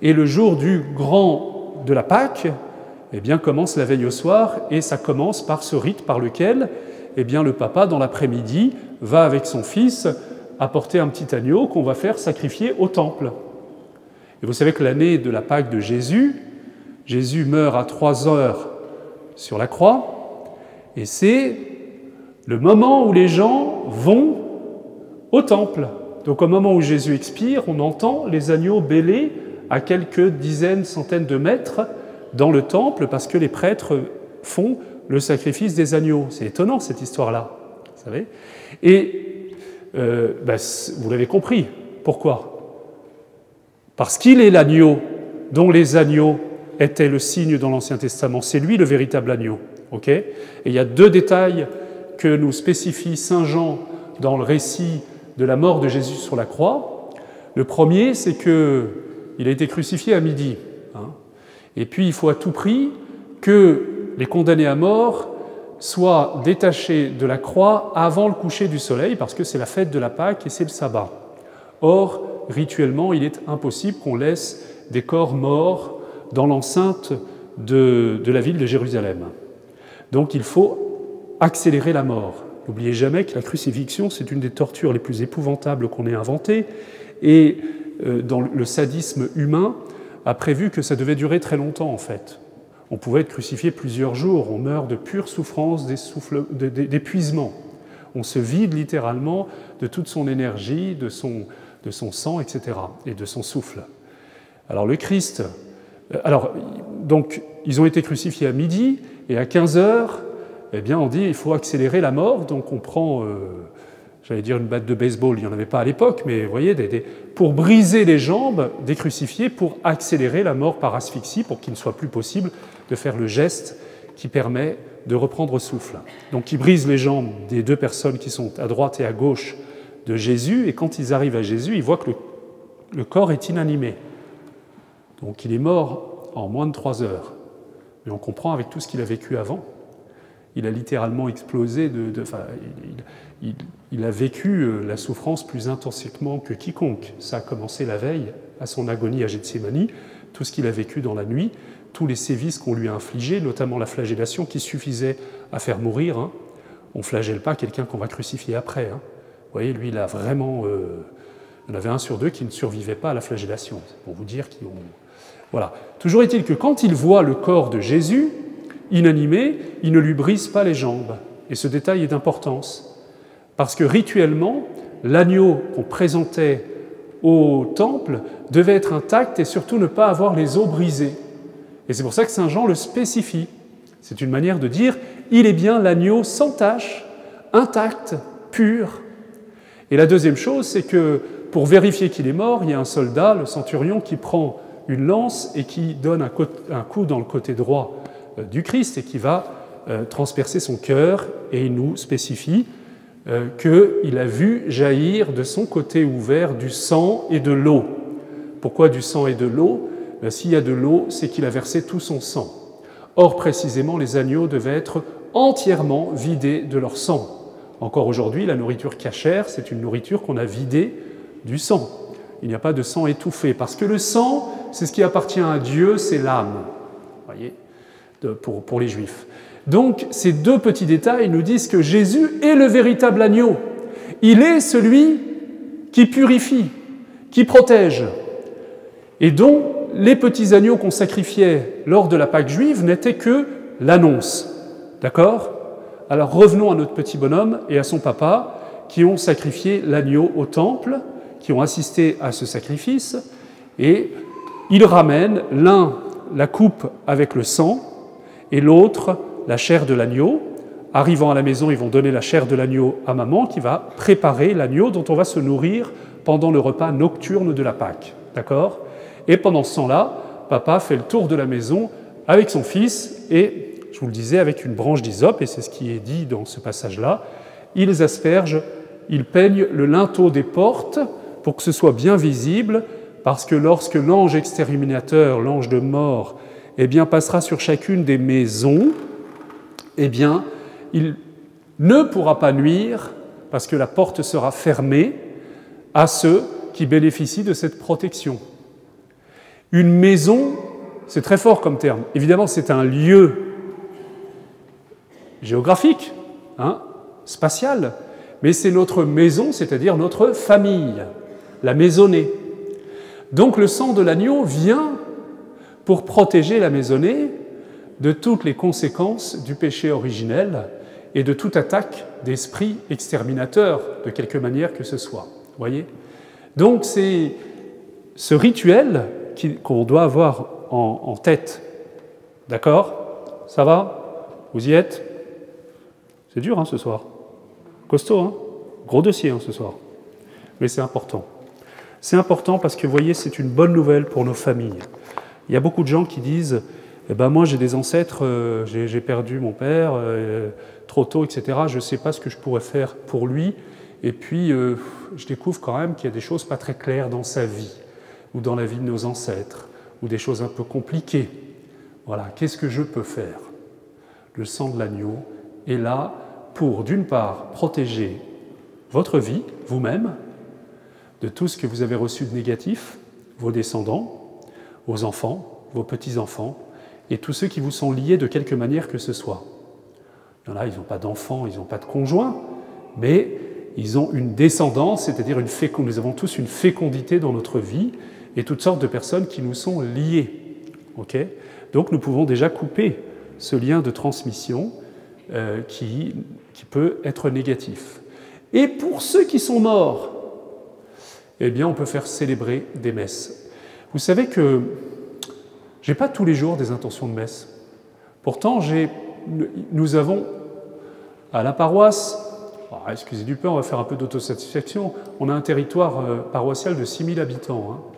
Et le jour du grand de la Pâque, eh bien, commence la veille au soir, et ça commence par ce rite par lequel eh bien, le papa, dans l'après-midi, va avec son fils apporter un petit agneau qu'on va faire sacrifier au temple. Et vous savez que l'année de la Pâque de Jésus, Jésus meurt à 3 heures sur la croix, et c'est le moment où les gens vont au temple. Donc au moment où Jésus expire, on entend les agneaux bêler à quelques dizaines, centaines de mètres dans le temple, parce que les prêtres font le sacrifice des agneaux. C'est étonnant cette histoire-là, vous savez. Et vous l'avez compris. Pourquoi ? Parce qu'il est l'agneau dont les agneaux étaient le signe dans l'Ancien Testament. C'est lui le véritable agneau. Okay ? Et il y a 2 détails que nous spécifie saint Jean dans le récit de la mort de Jésus sur la croix. Le premier, c'est qu'il a été crucifié à midi. Hein. Et puis, il faut à tout prix que les condamnés à mort soient détachés de la croix avant le coucher du soleil, parce que c'est la fête de la Pâque et c'est le sabbat. Or, rituellement, il est impossible qu'on laisse des corps morts dans l'enceinte de la ville de Jérusalem. Donc il faut accélérer la mort. N'oubliez jamais que la crucifixion, c'est une des tortures les plus épouvantables qu'on ait inventées, et dans le sadisme humain a prévu que ça devait durer très longtemps en fait. On pouvait être crucifié plusieurs jours, on meurt de pure souffrance, d'épuisement. On se vide littéralement de toute son énergie, de son sang, etc., et de son souffle. Alors le Christ... donc, ils ont été crucifiés à midi, et à 15 heures, eh bien, on dit il faut accélérer la mort, donc on prend, j'allais dire une batte de baseball, il n'y en avait pas à l'époque, mais vous voyez, pour briser les jambes des crucifiés, pour accélérer la mort par asphyxie, pour qu'il ne soit plus possible de faire le geste qui permet de reprendre souffle. Donc, ils brisent les jambes des 2 personnes qui sont à droite et à gauche de Jésus, et quand ils arrivent à Jésus, ils voient que le corps est inanimé. Donc, il est mort en moins de 3 heures. Mais on comprend avec tout ce qu'il a vécu avant. Il a littéralement explosé, il a vécu la souffrance plus intensément que quiconque. Ça a commencé la veille, à son agonie à Gethsémani, tout ce qu'il a vécu dans la nuit, tous les sévices qu'on lui a infligés, notamment la flagellation qui suffisait à faire mourir. Hein. On ne flagelle pas quelqu'un qu'on va crucifier après. Hein. Vous voyez, lui, il a vraiment... il y en avait 1 sur 2 qui ne survivait pas à la flagellation. C'est pour vous dire qu'ils ont... Voilà. Toujours est-il que quand il voit le corps de Jésus, inanimé, il ne lui brise pas les jambes. Et ce détail est d'importance. Parce que rituellement, l'agneau qu'on présentait au temple devait être intact et surtout ne pas avoir les os brisés. Et c'est pour ça que saint Jean le spécifie. C'est une manière de dire « il est bien l'agneau sans tache, intact, pur ». Et la deuxième chose, c'est que pour vérifier qu'il est mort, il y a un soldat, le centurion, qui prend une lance et qui donne un coup dans le côté droit du Christ et qui va transpercer son cœur, et il nous spécifie qu'il a vu jaillir de son côté ouvert du sang et de l'eau, pourquoi du sang et de l'eau? S'il y a de l'eau, c'est qu'il a versé tout son sang. Or, précisément, les agneaux devaient être entièrement vidés de leur sang. Encore aujourd'hui, la nourriture cachère, c'est une nourriture qu'on a vidée du sang. Il n'y a pas de sang étouffé, parce que le sang, c'est ce qui appartient à Dieu, c'est l'âme, voyez, pour les Juifs. Donc, ces deux petits détails nous disent que Jésus est le véritable agneau. Il est celui qui purifie, qui protège, et dont les petits agneaux qu'on sacrifiait lors de la Pâque juive n'étaient que l'annonce. D'accord? Alors revenons à notre petit bonhomme et à son papa qui ont sacrifié l'agneau au temple, qui ont assisté à ce sacrifice, et ils ramènent l'un la coupe avec le sang et l'autre la chair de l'agneau. Arrivant à la maison, ils vont donner la chair de l'agneau à maman qui va préparer l'agneau dont on va se nourrir pendant le repas nocturne de la Pâque. D'accord? Et pendant ce temps-là, papa fait le tour de la maison avec son fils et, je vous le disais, avec une branche d'hysope, et c'est ce qui est dit dans ce passage-là, ils aspergent, ils peignent le linteau des portes pour que ce soit bien visible, parce que lorsque l'ange exterminateur, l'ange de mort, eh bien, passera sur chacune des maisons, eh bien, il ne pourra pas nuire, parce que la porte sera fermée, à ceux qui bénéficient de cette protection. Une maison, c'est très fort comme terme. Évidemment, c'est un lieu géographique, spatial, mais c'est notre maison, c'est-à-dire notre famille, la maisonnée. Donc le sang de l'agneau vient pour protéger la maisonnée de toutes les conséquences du péché originel et de toute attaque d'esprit exterminateur, de quelque manière que ce soit. Voyez ? Donc c'est ce rituel qu'on doit avoir en tête. D'accord? Ça va? Vous y êtes? C'est dur ce soir. Costaud, gros dossier ce soir. Mais c'est important. C'est important parce que, vous voyez, c'est une bonne nouvelle pour nos familles. Il y a beaucoup de gens qui disent « moi j'ai des ancêtres, j'ai perdu mon père trop tôt, etc. Je ne sais pas ce que je pourrais faire pour lui. » Et puis, je découvre quand même qu'il y a des choses pas très claires dans sa vie, ou dans la vie de nos ancêtres, ou des choses un peu compliquées. Voilà, qu'est-ce que je peux faire? Le sang de l'agneau est là pour, d'une part, protéger votre vie, vous-même, de tout ce que vous avez reçu de négatif, vos descendants, vos enfants, vos petits-enfants, et tous ceux qui vous sont liés de quelque manière que ce soit. Il y en a, ils n'ont pas d'enfants, ils n'ont pas de conjoint, mais ils ont une descendance, c'est-à-dire nous avons tous une fécondité dans notre vie, et toutes sortes de personnes qui nous sont liées. Okay? Donc nous pouvons déjà couper ce lien de transmission qui peut être négatif. Et pour ceux qui sont morts, eh bien on peut faire célébrer des messes. Vous savez que je n'ai pas tous les jours des intentions de messe. Pourtant, nous avons à la paroisse, excusez du peu, on va faire un peu d'autosatisfaction, on a un territoire paroissial de 6000 habitants.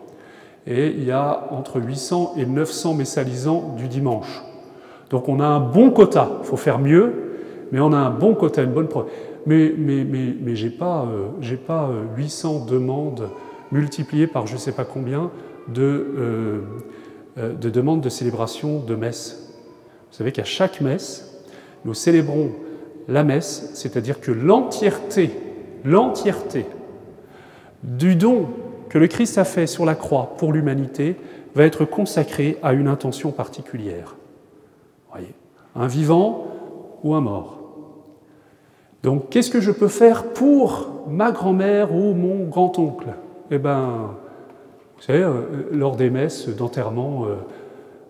Et il y a entre 800 et 900 messalisants du dimanche. Donc on a un bon quota, il faut faire mieux, mais on a un bon quota, une bonne preuve. Mais j'ai pas 800 demandes multipliées par je ne sais pas combien de demandes de célébration de messe. Vous savez qu'à chaque messe, nous célébrons la messe, c'est-à-dire que l'entièreté du don que le Christ a fait sur la croix pour l'humanité va être consacrée à une intention particulière. Voyez, un vivant ou un mort. Donc, qu'est-ce que je peux faire pour ma grand-mère ou mon grand-oncle? Eh bien, vous savez, lors des messes d'enterrement,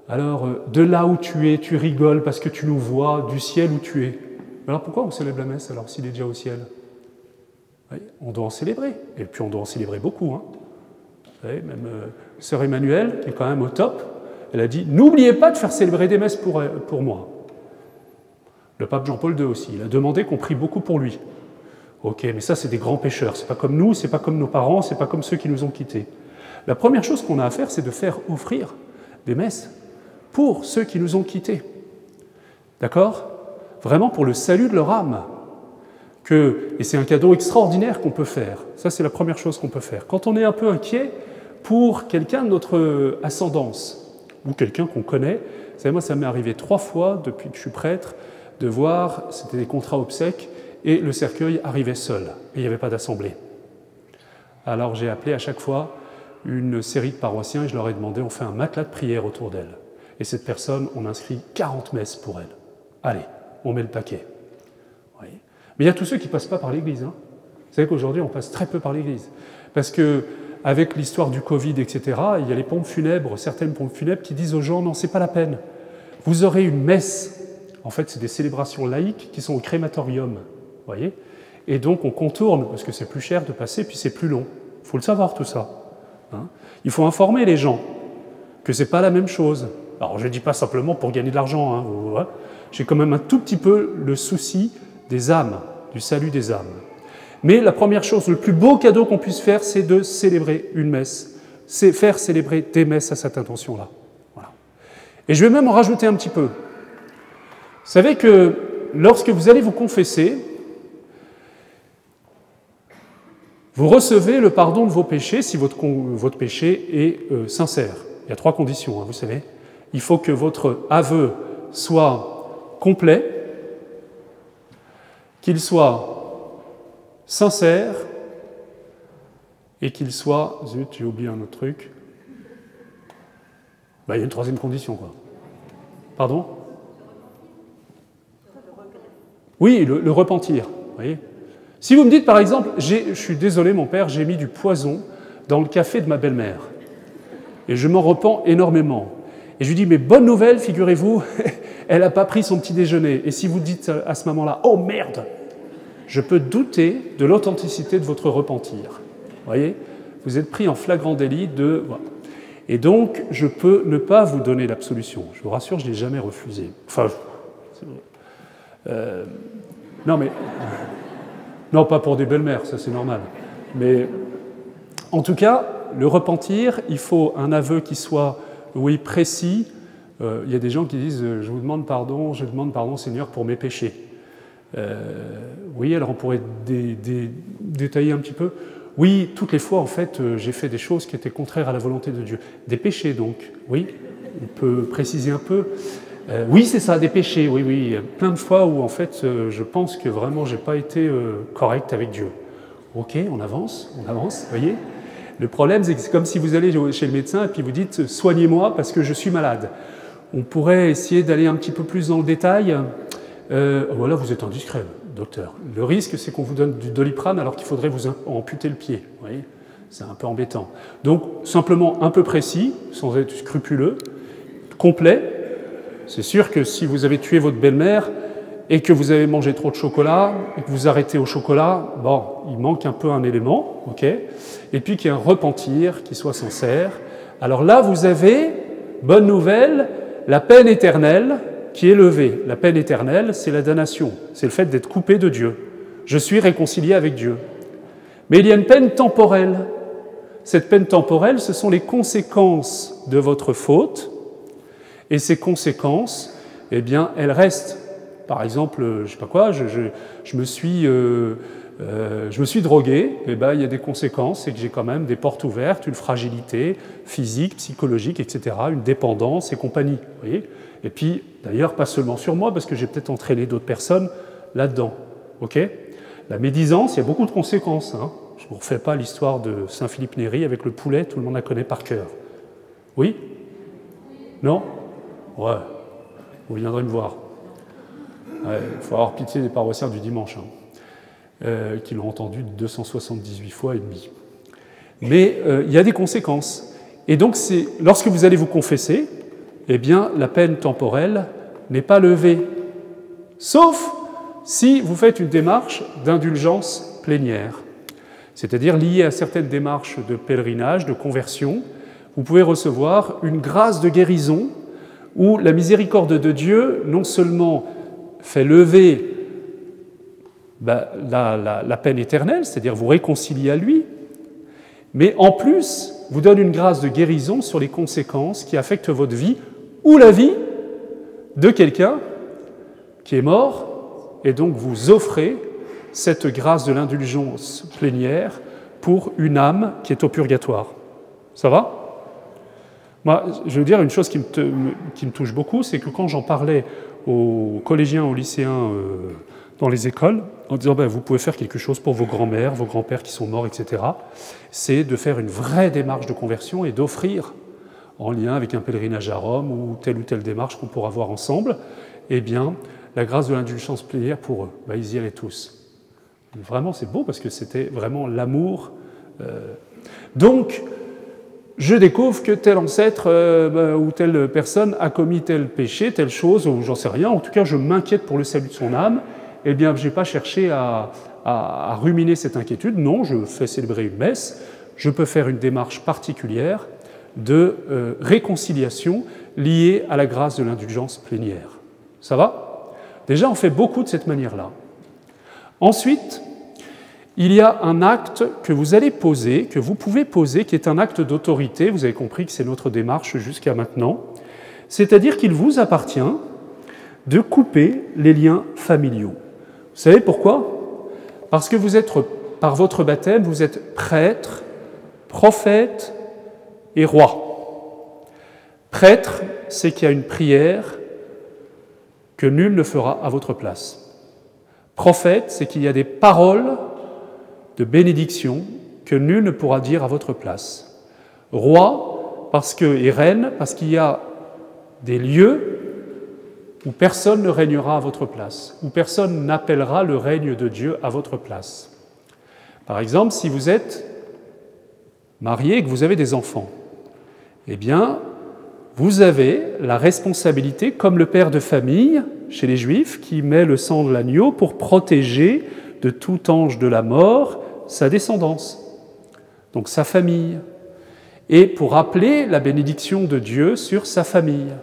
alors, de là où tu es, tu rigoles parce que tu nous vois, du ciel où tu es. Alors, pourquoi on célèbre la messe alors s'il est déjà au ciel? Oui, on doit en célébrer, et puis on doit en célébrer beaucoup. Vous savez, même sœur Emmanuelle, qui est quand même au top, elle a dit « N'oubliez pas de faire célébrer des messes pour moi ». Le pape Jean-Paul II aussi, il a demandé qu'on prie beaucoup pour lui. Ok, mais ça, c'est des grands pécheurs. C'est pas comme nous, c'est pas comme nos parents, c'est pas comme ceux qui nous ont quittés. La première chose qu'on a à faire, c'est de faire offrir des messes pour ceux qui nous ont quittés. D'accord? Vraiment pour le salut de leur âme. Et c'est un cadeau extraordinaire qu'on peut faire. Ça, c'est la première chose qu'on peut faire. Quand on est un peu inquiet, pour quelqu'un de notre ascendance, ou quelqu'un qu'on connaît. Vous savez, moi, ça m'est arrivé 3 fois, depuis que je suis prêtre, de voir, c'était des contrats obsèques, et le cercueil arrivait seul, et il n'y avait pas d'assemblée. Alors j'ai appelé à chaque fois une série de paroissiens, et je leur ai demandé, on fait un matelas de prière autour d'elle. Et cette personne, on inscrit 40 messes pour elle. Allez, on met le paquet. Oui. Mais il y a tous ceux qui ne passent pas par l'Église. Hein. Vous savez qu'aujourd'hui, on passe très peu par l'Église. Parce qu'avec l'histoire du Covid, etc., il y a les pompes funèbres, certaines pompes funèbres qui disent aux gens, non, c'est pas la peine. Vous aurez une messe. En fait, c'est des célébrations laïques qui sont au crématorium. Vous voyez ? Et donc, on contourne, parce que c'est plus cher de passer, puis c'est plus long. Il faut le savoir, tout ça. Hein. Il faut informer les gens que c'est pas la même chose. Alors, je ne dis pas simplement pour gagner de l'argent. Hein. J'ai quand même un tout petit peu le souci des âmes, du salut des âmes. Mais la première chose, le plus beau cadeau qu'on puisse faire, c'est de célébrer une messe. C'est faire célébrer des messes à cette intention-là. Voilà. Et je vais même en rajouter un petit peu. Vous savez que lorsque vous allez vous confesser, vous recevez le pardon de vos péchés si votre péché est sincère. Il y a 3 conditions, hein, vous savez. Il faut que votre aveu soit complet, qu'il soit sincère et qu'il soit... Zut, j'ai oublié un autre truc. Il y a une 3e condition, quoi. Pardon ? Oui, le repentir, vous voyez. Si vous me dites, par exemple, je suis désolé, mon père, j'ai mis du poison dans le café de ma belle-mère, et je m'en repens énormément. Et je lui dis, mais bonne nouvelle, figurez-vous, elle n'a pas pris son petit déjeuner. Et si vous dites à ce moment-là, oh merde, je peux douter de l'authenticité de votre repentir. Vous voyez ? Vous êtes pris en flagrant délit de... Voilà. Et donc, je peux ne pas vous donner l'absolution. Je vous rassure, je ne l'ai jamais refusé. Enfin, non, mais... Non, pas pour des belles-mères, ça c'est normal. Mais en tout cas, le repentir, il faut un aveu qui soit, oui, précis. Il y a des gens qui disent « je demande pardon, Seigneur, pour mes péchés ». Oui, alors on pourrait détailler un petit peu. Oui, toutes les fois, en fait, j'ai fait des choses qui étaient contraires à la volonté de Dieu. Des péchés, donc. Oui, on peut préciser un peu. Oui, c'est ça, des péchés, oui. Plein de fois où, en fait, je pense que vraiment, je n'ai pas été correct avec Dieu. Ok, on avance, vous voyez. Le problème, c'est que c'est comme si vous allez chez le médecin et puis vous dites « soignez-moi parce que je suis malade ». On pourrait essayer d'aller un petit peu plus dans le détail. Voilà, vous êtes indiscret, docteur. Le risque, c'est qu'on vous donne du Doliprane alors qu'il faudrait vous amputer le pied. Vous voyez, c'est un peu embêtant. Donc, simplement un peu précis, sans être scrupuleux, complet. C'est sûr que si vous avez tué votre belle-mère et que vous avez mangé trop de chocolat et que vous arrêtez au chocolat, bon, il manque un peu un élément, ok ? Et puis qu'il y ait un repentir qui soit sincère. Alors là, vous avez, bonne nouvelle, la peine éternelle qui est levée. La peine éternelle, c'est la damnation, c'est le fait d'être coupé de Dieu. Je suis réconcilié avec Dieu. Mais il y a une peine temporelle. Cette peine temporelle, ce sont les conséquences de votre faute. Et ces conséquences, eh bien, elles restent. Par exemple, je ne sais pas quoi, je me suis drogué, eh bien, il y a des conséquences, c'est que j'ai quand même des portes ouvertes, une fragilité physique, psychologique, etc., une dépendance et compagnie. Vous voyez ? Et puis, d'ailleurs, pas seulement sur moi, parce que j'ai peut-être entraîné d'autres personnes là-dedans. Okay ? La médisance, il y a beaucoup de conséquences. Hein. Je ne vous refais pas l'histoire de Saint-Philippe Néri avec le poulet, tout le monde la connaît par cœur. Oui ? Non ? Ouais, vous viendrez me voir. Il faut avoir pitié des paroissiens du dimanche, qui l'ont entendu 278 fois et demi. Mais il y a des conséquences. Et donc, lorsque vous allez vous confesser, eh bien, la peine temporelle n'est pas levée. Sauf si vous faites une démarche d'indulgence plénière, c'est-à-dire liée à certaines démarches de pèlerinage, de conversion. Vous pouvez recevoir une grâce de guérison où la miséricorde de Dieu non seulement fait lever la peine éternelle, c'est-à-dire vous réconcilier à lui, mais en plus vous donne une grâce de guérison sur les conséquences qui affectent votre vie ou la vie de quelqu'un qui est mort, et donc vous offrez cette grâce de l'indulgence plénière pour une âme qui est au purgatoire. Ça va? Moi, je veux dire, une chose qui me touche beaucoup, c'est que quand j'en parlais aux collégiens, aux lycéens dans les écoles, en disant ben, vous pouvez faire quelque chose pour vos grands-mères, vos grands-pères qui sont morts, etc., c'est de faire une vraie démarche de conversion et d'offrir, en lien avec un pèlerinage à Rome ou telle démarche qu'on pourra voir ensemble, eh bien, la grâce de l'indulgence plénière pour eux. Ben, ils y allaient tous. Vraiment, c'est beau parce que c'était vraiment l'amour. Donc, je découvre que tel ancêtre ou telle personne a commis tel péché, telle chose, ou j'en sais rien. En tout cas, je m'inquiète pour le salut de son âme. Eh bien, je n'ai pas cherché à ruminer cette inquiétude. Non, je fais célébrer une messe. Je peux faire une démarche particulière de réconciliation liée à la grâce de l'indulgence plénière. Ça va? Déjà, on fait beaucoup de cette manière-là. Ensuite, il y a un acte que vous allez poser, que vous pouvez poser, qui est un acte d'autorité. Vous avez compris que c'est notre démarche jusqu'à maintenant. C'est-à-dire qu'il vous appartient de couper les liens familiaux. Vous savez pourquoi? Parce que vous êtes, par votre baptême, vous êtes prêtre, prophète et roi. Prêtre, c'est qu'il y a une prière que nul ne fera à votre place. Prophète, c'est qu'il y a des paroles de bénédiction que nul ne pourra dire à votre place. Roi, et reine, parce qu'il y a des lieux où personne ne régnera à votre place, où personne n'appellera le règne de Dieu à votre place. Par exemple, si vous êtes marié et que vous avez des enfants, eh bien, vous avez la responsabilité, comme le père de famille chez les Juifs, qui met le sang de l'agneau pour protéger de tout ange de la mort sa descendance, donc sa famille, et pour rappeler la bénédiction de Dieu sur sa famille.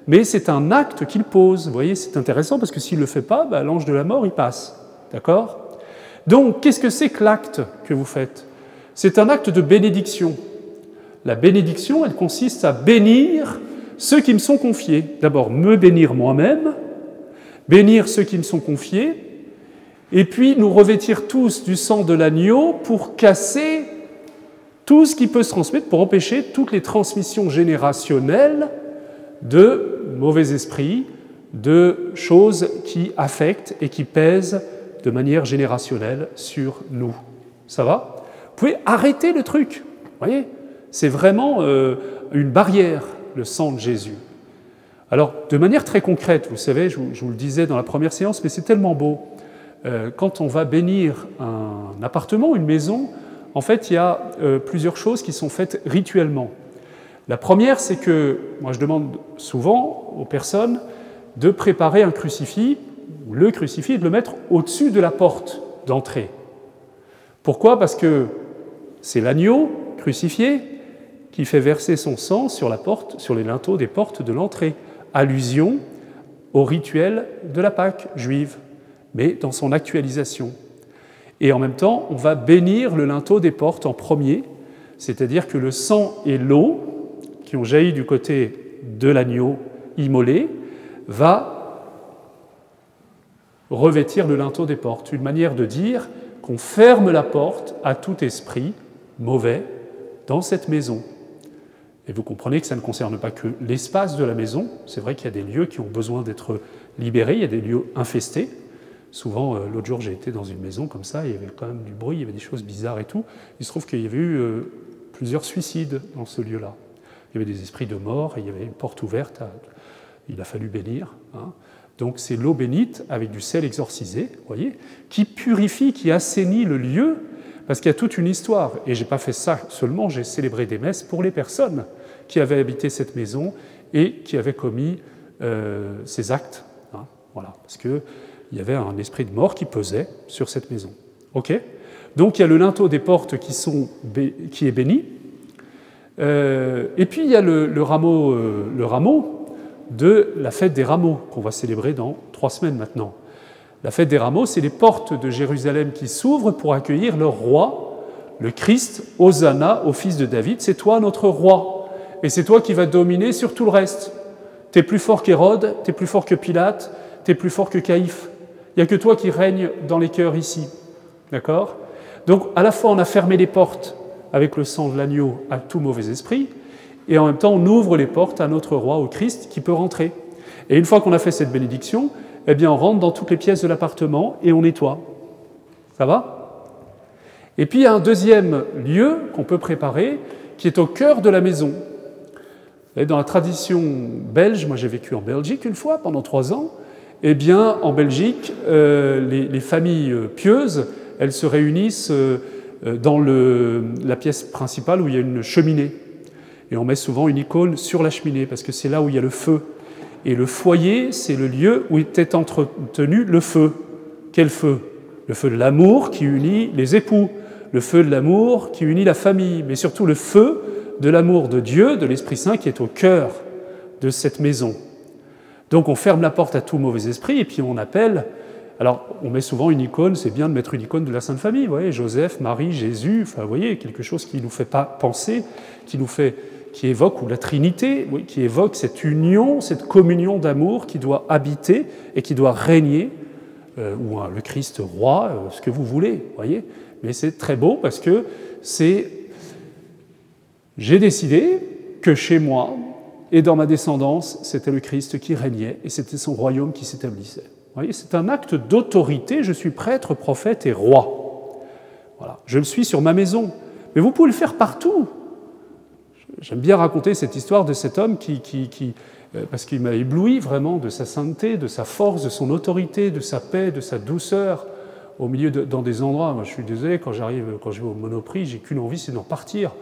Mais c'est un acte qu'il pose. Vous voyez, c'est intéressant parce que s'il ne le fait pas, l'ange de la mort, il passe. D'accord? Donc, qu'est-ce que c'est que l'acte que vous faites? C'est un acte de bénédiction. La bénédiction, elle consiste à bénir ceux qui me sont confiés. D'abord, me bénir moi-même, bénir ceux qui me sont confiés, et puis nous revêtir tous du sang de l'agneau pour casser tout ce qui peut se transmettre, pour empêcher toutes les transmissions générationnelles de mauvais esprits, de choses qui affectent et qui pèsent de manière générationnelle sur nous. Ça va? Vous pouvez arrêter le truc. Vous voyez? C'est vraiment une barrière, le sang de Jésus. Alors, de manière très concrète, vous savez, je vous le disais dans la première séance, mais c'est tellement beau. Quand on va bénir un appartement, une maison, en fait, il y a plusieurs choses qui sont faites rituellement. La première, c'est que, moi je demande souvent aux personnes de préparer un crucifix, ou le crucifix, et de le mettre au-dessus de la porte d'entrée. Pourquoi? Parce que c'est l'agneau crucifié qui fait verser son sang sur la porte, sur les linteaux des portes de l'entrée. Allusion au rituel de la Pâque juive, mais dans son actualisation. Et en même temps, on va bénir le linteau des portes en premier, c'est-à-dire que le sang et l'eau qui ont jailli du côté de l'agneau immolé va revêtir le linteau des portes. Une manière de dire qu'on ferme la porte à tout esprit mauvais dans cette maison. Et vous comprenez que ça ne concerne pas que l'espace de la maison. C'est vrai qu'il y a des lieux qui ont besoin d'être libérés, il y a des lieux infestés. Souvent, l'autre jour, j'ai été dans une maison comme ça, il y avait quand même du bruit, il y avait des choses bizarres et tout. Il se trouve qu'il y avait eu plusieurs suicides dans ce lieu-là. Il y avait des esprits de mort, et il y avait une porte ouverte, il a fallu bénir. Hein. Donc c'est l'eau bénite avec du sel exorcisé, voyez, qui purifie, qui assainit le lieu, parce qu'il y a toute une histoire. Et je n'ai pas fait ça seulement, j'ai célébré des messes pour les personnes qui avaient habité cette maison et qui avaient commis ces actes. Hein. Voilà, parce qu'il y avait un esprit de mort qui pesait sur cette maison. Okay? Donc il y a le linteau des portes qui est béni. Et puis il y a le rameau de la fête des rameaux, qu'on va célébrer dans 3 semaines maintenant. La fête des rameaux, c'est les portes de Jérusalem qui s'ouvrent pour accueillir leur roi, le Christ, Hosanna, au fils de David. C'est toi notre roi, et c'est toi qui vas dominer sur tout le reste. T'es plus fort qu'Hérode, t'es plus fort que Pilate, t'es plus fort que Caïphe. Il n'y a que toi qui règnes dans les cœurs ici. D'accord? Donc, à la fois, on a fermé les portes avec le sang de l'agneau à tout mauvais esprit, et en même temps on ouvre les portes à notre roi, au Christ, qui peut rentrer. Et une fois qu'on a fait cette bénédiction, eh bien on rentre dans toutes les pièces de l'appartement et on nettoie. Ça va? Et puis il y a un deuxième lieu qu'on peut préparer, qui est au cœur de la maison. Et dans la tradition belge, moi j'ai vécu en Belgique une fois, pendant 3 ans, eh bien en Belgique, les familles pieuses, elles se réunissent dans la pièce principale où il y a une cheminée. Et on met souvent une icône sur la cheminée, parce que c'est là où il y a le feu. Et le foyer, c'est le lieu où était entretenu le feu. Quel feu? Le feu de l'amour qui unit les époux, le feu de l'amour qui unit la famille, mais surtout le feu de l'amour de Dieu, de l'Esprit Saint qui est au cœur de cette maison. Donc on ferme la porte à tout mauvais esprit et puis on appelle. Alors on met souvent une icône, c'est bien de mettre une icône de la Sainte Famille, vous voyez, Joseph, Marie, Jésus, enfin vous voyez, quelque chose qui nous fait pas penser, qui évoque, ou la Trinité, oui, qui évoque cette union, cette communion d'amour qui doit habiter et qui doit régner, ou le Christ roi, ce que vous voulez, voyez. Mais c'est très beau parce que j'ai décidé que chez moi et dans ma descendance, c'était le Christ qui régnait et c'était son royaume qui s'établissait. Vous voyez, c'est un acte d'autorité, je suis prêtre, prophète et roi. Voilà, je le suis sur ma maison. Mais vous pouvez le faire partout. J'aime bien raconter cette histoire de cet homme parce qu'il m'a ébloui vraiment de sa sainteté, de sa force, de son autorité, de sa paix, de sa douceur, au milieu dans des endroits. Moi, je suis désolé, quand je vais au Monoprix, j'ai qu'une envie, c'est d'en partir.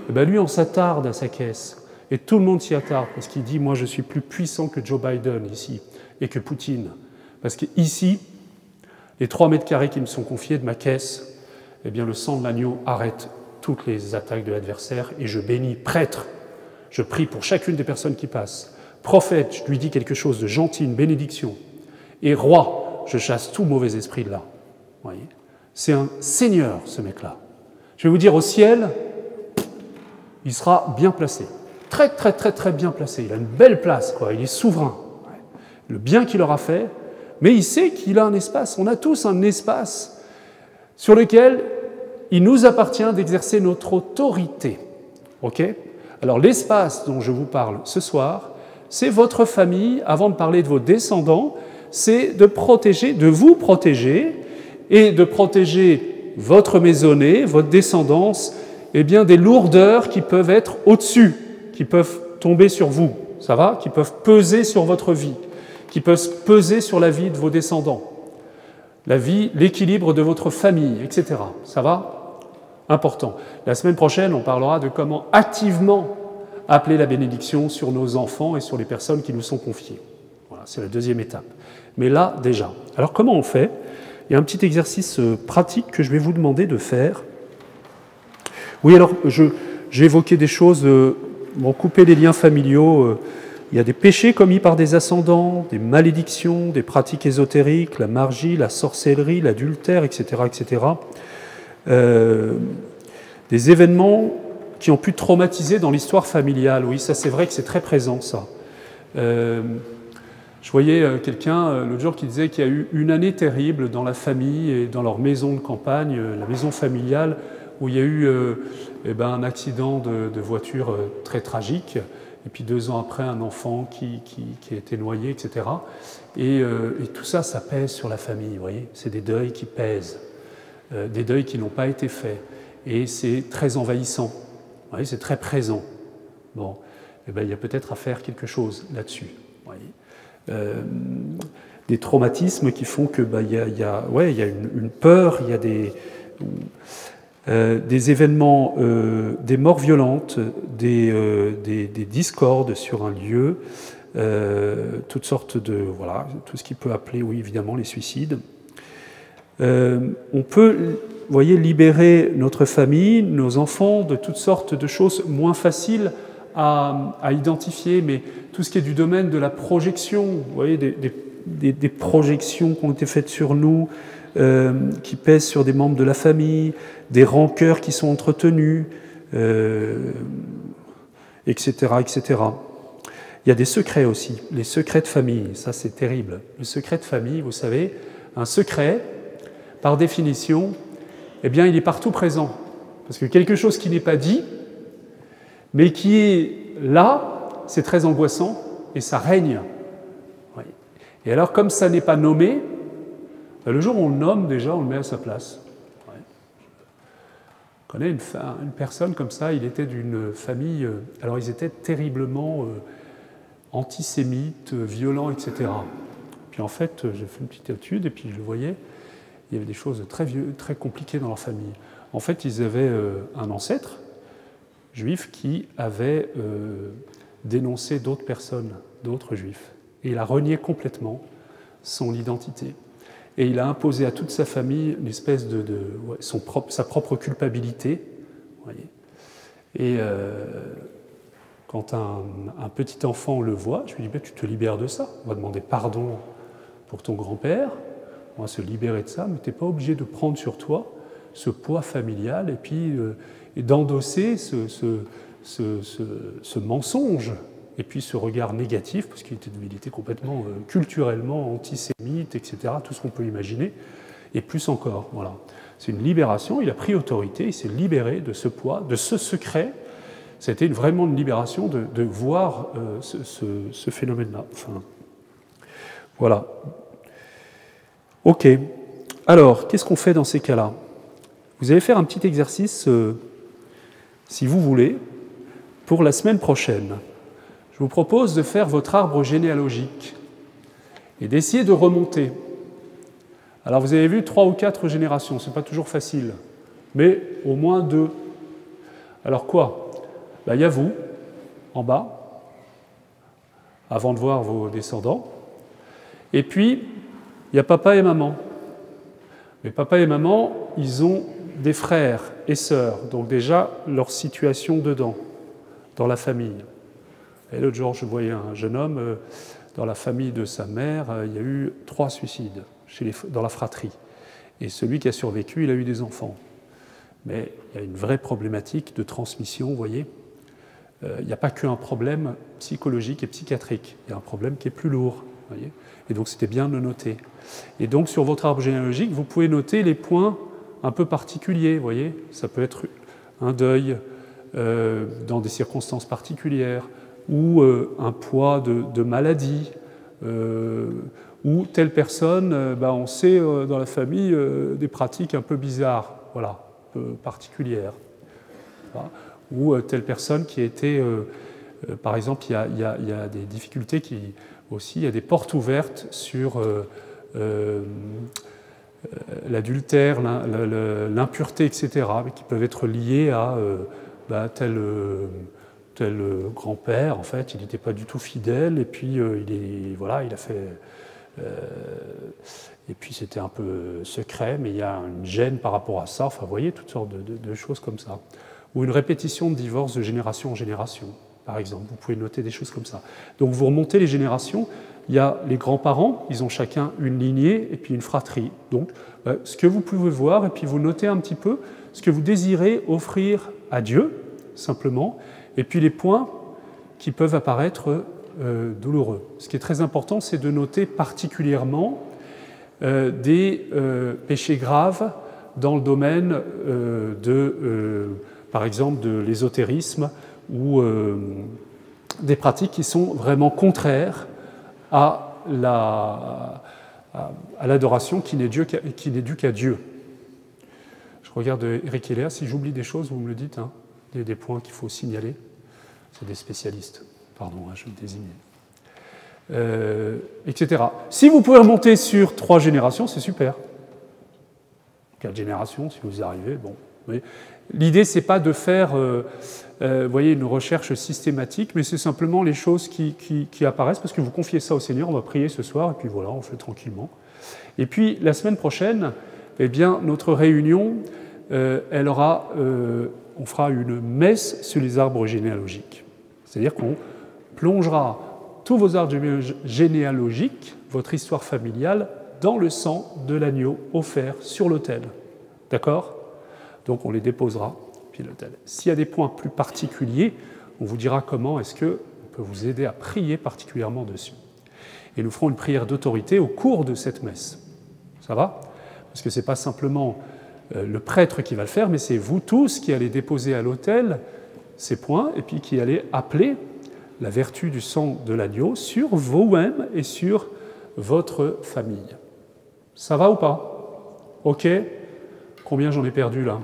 Et bien lui, on s'attarde à sa caisse. Et tout le monde s'y attarde, parce qu'il dit, moi, je suis plus puissant que Joe Biden ici, et que Poutine. Parce qu'ici, les 3 mètres carrés qui me sont confiés de ma caisse, eh bien, le sang de l'agneau arrête toutes les attaques de l'adversaire, et je bénis prêtre. Je prie pour chacune des personnes qui passent. Prophète, je lui dis quelque chose de gentil, une bénédiction. Et roi, je chasse tout mauvais esprit de là. Voyez, c'est un seigneur, ce mec-là. Je vais vous dire, au ciel, il sera bien placé. Très, très, très, très bien placé. Il a une belle place, quoi. Il est souverain. Le bien qu'il aura fait, mais il sait qu'il a un espace. On a tous un espace sur lequel il nous appartient d'exercer notre autorité. Ok ? Alors, l'espace dont je vous parle ce soir, c'est votre famille. Avant de parler de vos descendants, c'est de vous protéger et de protéger votre maisonnée, votre descendance, eh bien, des lourdeurs qui peuvent être au-dessus, qui peuvent tomber sur vous, ça va ? Qui peuvent peser sur votre vie, qui peuvent peser sur la vie de vos descendants, la vie, l'équilibre de votre famille, etc. Ça va ? Important. La semaine prochaine, on parlera de comment activement appeler la bénédiction sur nos enfants et sur les personnes qui nous sont confiées. Voilà, c'est la deuxième étape. Mais là, déjà. Alors, comment on fait ? Il y a un petit exercice pratique que je vais vous demander de faire. Oui, alors, j'ai évoqué des choses, couper les liens familiaux. Il y a des péchés commis par des ascendants, des malédictions, des pratiques ésotériques, la magie, la sorcellerie, l'adultère, etc., etc. Des événements qui ont pu traumatiser dans l'histoire familiale. Oui, ça c'est vrai que c'est très présent, ça. Je voyais quelqu'un l'autre jour qui disait qu'il y a eu une année terrible dans la famille et dans leur maison de campagne, la maison familiale, où il y a eu un accident de voiture très tragique, et puis 2 ans après, un enfant qui a été noyé, etc. Et tout ça, ça pèse sur la famille, vous voyez. C'est des deuils qui pèsent, des deuils qui n'ont pas été faits. Et c'est très envahissant, vous voyez, c'est très présent. Bon, il y a peut-être à faire quelque chose là-dessus, vous voyez. Des traumatismes qui font que y a une peur, il y a des événements, des morts violentes, des discordes sur un lieu, toutes sortes de tout ce qui peut appeler, oui, évidemment, les suicides. On peut, vous voyez, libérer notre famille, nos enfants de toutes sortes de choses moins faciles à identifier, mais tout ce qui est du domaine de la projection, vous voyez, des projections qui ont été faites sur nous, qui pèsent sur des membres de la famille, des rancœurs qui sont entretenues, etc., etc. Il y a des secrets aussi, les secrets de famille, ça c'est terrible. Le secret de famille, vous savez, un secret, par définition, eh bien il est partout présent. Parce que quelque chose qui n'est pas dit, mais qui est là, c'est très angoissant et ça règne. Oui. Et alors, comme ça n'est pas nommé, le jour où on le nomme, déjà, on le met à sa place. Ouais. Je connais une personne comme ça, il était d'une famille, alors ils étaient terriblement antisémites, violents, etc. Puis en fait, j'ai fait une petite étude et puis je le voyais, il y avait des choses très compliquées dans leur famille. En fait, ils avaient un ancêtre juif qui avait dénoncé d'autres personnes, d'autres juifs. Et il a renié complètement son identité. Et il a imposé à toute sa famille une espèce sa propre culpabilité. Voyez. Et quand un petit enfant le voit, je lui dis, tu te libères de ça. On va demander pardon pour ton grand-père, on va se libérer de ça, mais tu n'es pas obligé de prendre sur toi ce poids familial et puis d'endosser ce mensonge et puis ce regard négatif, parce qu'il était complètement culturellement antisémite, etc., tout ce qu'on peut imaginer, et plus encore. Voilà. C'est une libération, il a pris autorité, il s'est libéré de ce poids, de ce secret. C'était vraiment une libération de voir ce phénomène-là. Enfin, voilà. Ok. Alors, qu'est-ce qu'on fait dans ces cas-là? Vous allez faire un petit exercice, si vous voulez, pour la semaine prochaine. Je vous propose de faire votre arbre généalogique et d'essayer de remonter. Alors vous avez vu 3 ou 4 générations, ce n'est pas toujours facile, mais au moins 2. Alors quoi? Il y a vous, en bas, avant de voir vos descendants, et puis il y a papa et maman. Mais papa et maman, ils ont des frères et sœurs, donc déjà leur situation dedans, dans la famille. Et l'autre jour, je voyais un jeune homme, dans la famille de sa mère, il y a eu 3 suicides dans la fratrie. Et celui qui a survécu, il a eu des enfants. Mais il y a une vraie problématique de transmission, vous voyez. Il n'y a pas qu'un problème psychologique et psychiatrique, il y a un problème qui est plus lourd, vous voyez. Et donc c'était bien de le noter. Et donc sur votre arbre généalogique, vous pouvez noter les points un peu particuliers, vous voyez. Ça peut être un deuil dans des circonstances particulières, ou un poids de maladie, ou telle personne, on sait dans la famille des pratiques un peu bizarres, voilà, un peu particulières. Voilà. Ou telle personne qui a été, par exemple, il y a des difficultés aussi, il y a des portes ouvertes sur l'adultère, l'impureté, etc., qui peuvent être liées à tel grand-père, en fait, il n'était pas du tout fidèle, et puis il a fait... et puis c'était un peu secret, mais il y a une gêne par rapport à ça, enfin, vous voyez, toutes sortes de choses comme ça. Ou une répétition de divorce de génération en génération, par exemple. Vous pouvez noter des choses comme ça. Donc vous remontez les générations, il y a les grands-parents, ils ont chacun une lignée et puis une fratrie. Donc ce que vous pouvez voir, et puis vous notez un petit peu ce que vous désirez offrir à Dieu, simplement, et puis les points qui peuvent apparaître douloureux. Ce qui est très important, c'est de noter particulièrement des péchés graves dans le domaine par exemple, de l'ésotérisme ou des pratiques qui sont vraiment contraires à l'adoration qui n'est due qu'à Dieu. Je regarde Eric et Léa, si j'oublie des choses, vous me le dites, hein. Il y a des points qu'il faut signaler. C'est des spécialistes, pardon, je le désigne. Etc. Si vous pouvez remonter sur 3 générations, c'est super. 4 générations, si vous y arrivez, bon. Oui. L'idée, ce n'est pas de faire voyez, une recherche systématique, mais c'est simplement les choses qui apparaissent, parce que vous confiez ça au Seigneur, on va prier ce soir, et puis voilà, on fait tranquillement. Et puis, la semaine prochaine, eh bien, notre réunion, on fera une messe sur les arbres généalogiques. C'est-à-dire qu'on plongera tous vos arbres généalogiques, votre histoire familiale, dans le sang de l'agneau offert sur l'autel. D'accord ? Donc on les déposera, puis l'autel. S'il y a des points plus particuliers, on vous dira comment est-ce qu'on peut vous aider à prier particulièrement dessus. Et nous ferons une prière d'autorité au cours de cette messe. Ça va ? Parce que ce n'est pas simplement le prêtre qui va le faire, mais c'est vous tous qui allez déposer à l'autel ces points et puis qui allez appeler la vertu du sang de l'agneau sur vous-même et sur votre famille. Ça va ou pas? Ok? Combien j'en ai perdu là?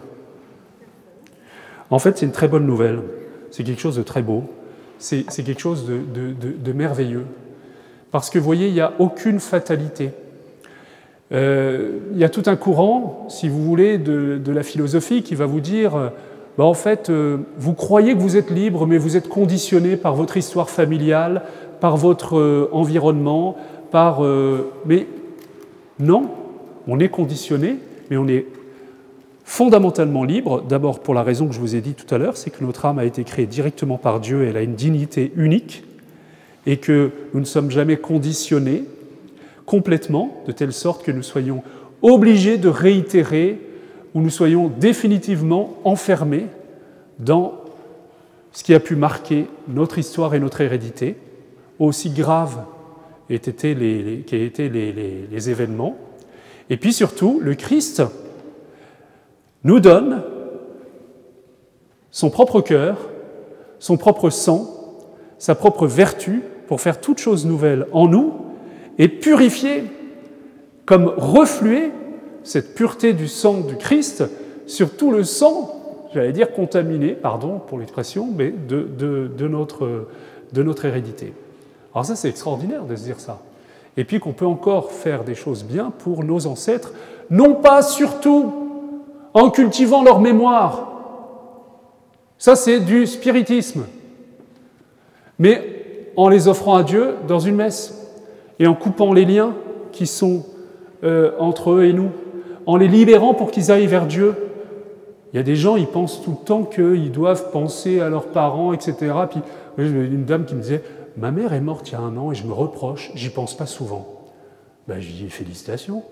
En fait, c'est une très bonne nouvelle. C'est quelque chose de très beau. C'est quelque chose de merveilleux. Parce que, vous voyez, il n'y a aucune fatalité. Il y a tout un courant, si vous voulez, de la philosophie qui va vous dire en fait, vous croyez que vous êtes libre, mais vous êtes conditionné par votre histoire familiale, par votre environnement, mais non, on est conditionné, mais on est fondamentalement libre, d'abord pour la raison que je vous ai dit tout à l'heure, c'est que notre âme a été créée directement par Dieu, elle a une dignité unique, et que nous ne sommes jamais conditionnés complètement, de telle sorte que nous soyons obligés de réitérer où nous soyons définitivement enfermés dans ce qui a pu marquer notre histoire et notre hérédité, aussi graves qu'aient été les événements. Et puis surtout, le Christ nous donne son propre cœur, son propre sang, sa propre vertu pour faire toute chose nouvelle en nous et purifier, comme refluer cette pureté du sang du Christ sur tout le sang, j'allais dire contaminé, pardon pour l'expression, mais de notre hérédité. Alors ça, c'est extraordinaire de se dire ça. Et puis qu'on peut encore faire des choses bien pour nos ancêtres, non pas surtout en cultivant leur mémoire. Ça, c'est du spiritisme. Mais en les offrant à Dieu dans une messe et en coupant les liens qui sont entre eux et nous, en les libérant pour qu'ils aillent vers Dieu. Il y a des gens, ils pensent tout le temps qu'ils doivent penser à leurs parents, etc. Puis une dame qui me disait « Ma mère est morte il y a 1 an et je me reproche, j'y pense pas souvent. » Ben, je dis « Félicitations.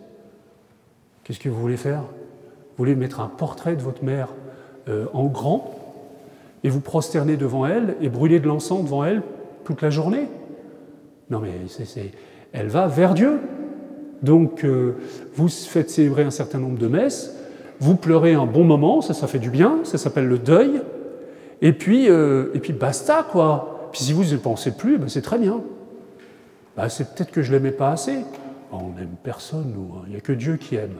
Qu'est-ce que vous voulez faire? Vous voulez mettre un portrait de votre mère en grand et vous prosterner devant elle et brûler de l'encens devant elle toute la journée? Non mais elle va vers Dieu. Donc, vous faites célébrer un certain nombre de messes, vous pleurez un bon moment, ça fait du bien, ça s'appelle le deuil, et puis basta, quoi. Puis si vous ne pensez plus, ben c'est très bien. Ben, c'est peut-être que je ne l'aimais pas assez. On n'aime personne, nous, il n'y a que Dieu qui aime.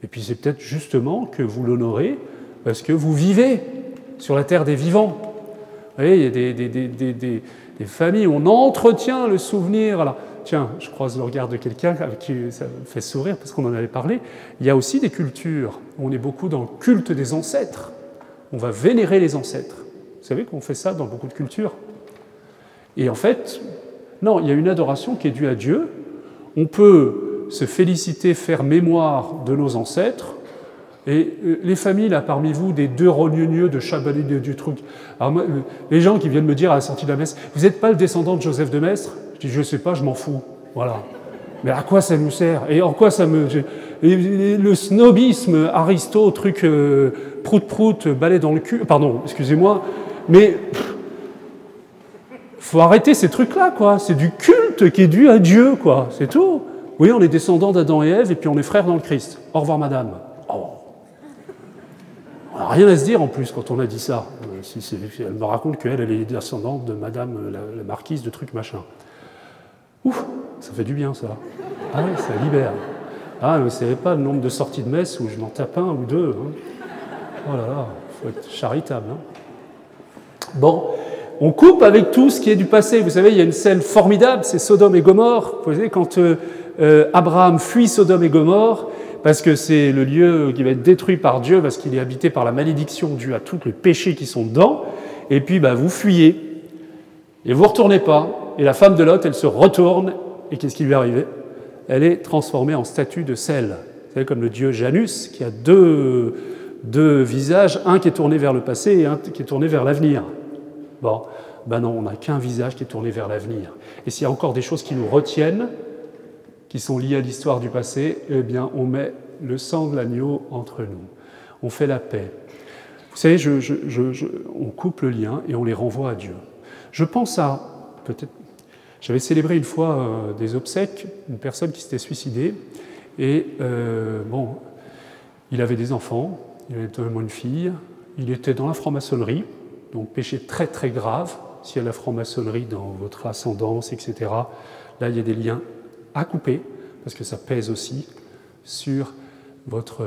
Et puis c'est peut-être justement que vous l'honorez parce que vous vivez sur la terre des vivants. Vous voyez, il y a des familles où on entretient le souvenir. Alors, tiens, je croise le regard de quelqu'un avec qui ça me fait sourire parce qu'on en avait parlé. Il y a aussi des cultures où on est beaucoup dans le culte des ancêtres. On va vénérer les ancêtres. Vous savez qu'on fait ça dans beaucoup de cultures. Et en fait, non, il y a une adoration qui est due à Dieu. On peut se féliciter, faire mémoire de nos ancêtres. Et les familles, là, parmi vous, des deux rognonieux de Chabalet du truc. Alors moi, les gens qui viennent me dire à la sortie de la messe, vous n'êtes pas le descendant de Joseph de Maistre? Je dis, je ne sais pas, je m'en fous. Voilà. Mais à quoi ça nous sert? Et en quoi ça me... Le snobisme, Aristo, truc prout-prout, balai dans le cul... Pardon, excusez-moi, mais... faut arrêter ces trucs-là, quoi. C'est du culte qui est dû à Dieu, quoi. C'est tout. Oui, on est descendants d'Adam et Ève, et puis on est frères dans le Christ. Au revoir, madame. Oh. On n'a rien à se dire, en plus, quand on a dit ça. Elle me raconte qu'elle est descendante de madame la marquise de truc machin. Ouf, ça fait du bien, ça. Ah oui, ça libère. Ah, mais vous ne savez pas le nombre de sorties de messe où je m'en tape un ou deux. Hein. Oh là là, il faut être charitable. Hein. Bon, on coupe avec tout ce qui est du passé. Vous savez, il y a une scène formidable, c'est Sodome et Gomorrhe. Vous voyez, quand Abraham fuit Sodome et Gomorrhe, parce que c'est le lieu qui va être détruit par Dieu, parce qu'il est habité par la malédiction due à tous les péchés qui sont dedans, et puis vous fuyez, et vous ne retournez pas. Et la femme de Lot, elle se retourne, et qu'est-ce qui lui est arrivé? Elle est transformée en statue de sel. Vous savez, comme le dieu Janus, qui a deux visages, un qui est tourné vers le passé et un qui est tourné vers l'avenir. Bon, non, on n'a qu'un visage qui est tourné vers l'avenir. Et s'il y a encore des choses qui nous retiennent, qui sont liées à l'histoire du passé, eh bien, on met le sang de l'agneau entre nous. On fait la paix. Vous savez, on coupe le lien et on les renvoie à Dieu. Je pense à, peut-être, j'avais célébré une fois des obsèques, une personne qui s'était suicidée, et Il avait des enfants, il avait notamment une fille, il était dans la franc-maçonnerie, donc péché très très grave. S'il y a la franc-maçonnerie dans votre ascendance, etc., là il y a des liens à couper, parce que ça pèse aussi sur votre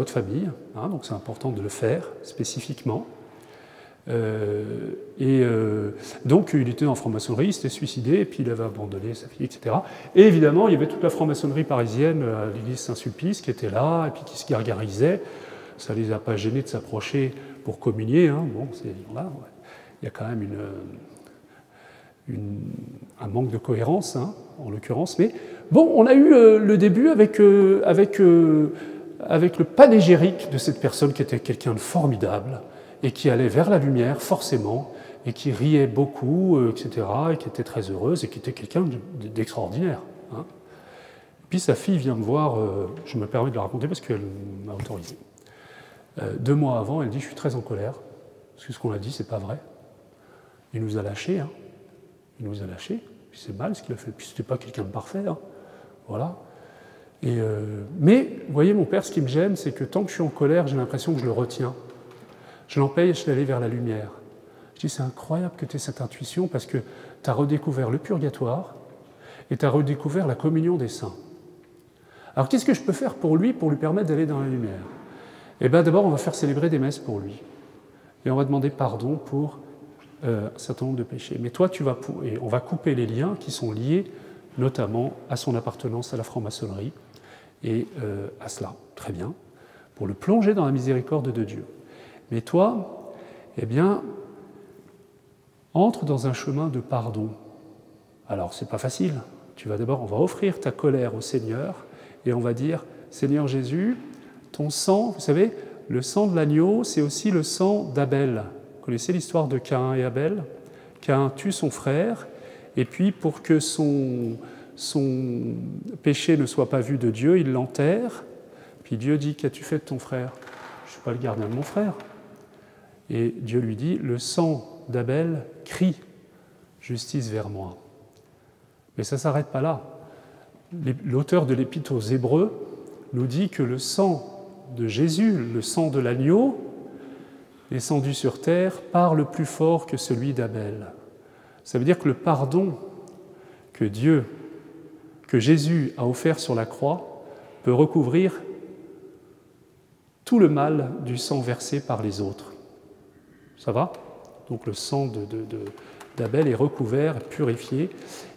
famille, hein, donc c'est important de le faire spécifiquement. Donc il était en franc-maçonnerie, il s'était suicidé, et puis il avait abandonné sa fille, etc. Et évidemment, il y avait toute la franc-maçonnerie parisienne à l'église Saint-Sulpice qui était là, et puis qui se gargarisait. Ça ne les a pas gênés de s'approcher pour communier. Hein. Bon, là, ouais. Il y a quand même un manque de cohérence, hein, en l'occurrence. Mais bon, on a eu le début avec le panégyrique de cette personne qui était quelqu'un de formidable, et qui allait vers la lumière, forcément, et qui riait beaucoup, etc., et qui était très heureuse, et qui était quelqu'un d'extraordinaire. Hein. Puis sa fille vient me voir, je me permets de le raconter parce qu'elle m'a autorisé. 2 mois avant, elle dit « Je suis très en colère, parce que ce qu'on a dit, c'est pas vrai. Il nous a lâchés, hein. Il nous a lâchés, puis c'est mal ce qu'il a fait, puis c'était pas quelqu'un de parfait, hein. Voilà. Mais, vous voyez, mon père, ce qui me gêne, c'est que tant que je suis en colère, j'ai l'impression que je le retiens. Je l'empêche d'aller vers la lumière. Je dis, c'est incroyable que tu aies cette intuition parce que tu as redécouvert le purgatoire et tu as redécouvert la communion des saints. Alors, qu'est-ce que je peux faire pour lui permettre d'aller dans la lumière? Eh bien, d'abord, on va faire célébrer des messes pour lui. Et on va demander pardon pour un certain nombre de péchés. Mais toi, et on va couper les liens qui sont liés notamment à son appartenance à la franc-maçonnerie et à cela. Très bien. Pour le plonger dans la miséricorde de Dieu. Mais toi, eh bien, entre dans un chemin de pardon. Alors, c'est pas facile. On va offrir ta colère au Seigneur et on va dire, Seigneur Jésus, ton sang, vous savez, le sang de l'agneau, c'est aussi le sang d'Abel. Vous connaissez l'histoire de Caïn et Abel? Caïn tue son frère, et puis pour que son péché ne soit pas vu de Dieu, il l'enterre. Puis Dieu dit, qu'as-tu fait de ton frère? Je ne suis pas le gardien de mon frère. Et Dieu lui dit, le sang d'Abel crie justice vers moi. Mais ça ne s'arrête pas là. L'auteur de l'Épître aux Hébreux nous dit que le sang de Jésus, le sang de l'agneau, descendu sur terre, parle plus fort que celui d'Abel. Ça veut dire que le pardon que Jésus a offert sur la croix peut recouvrir tout le mal du sang versé par les autres. Ça va? Donc le sang d'Abel est recouvert, purifié,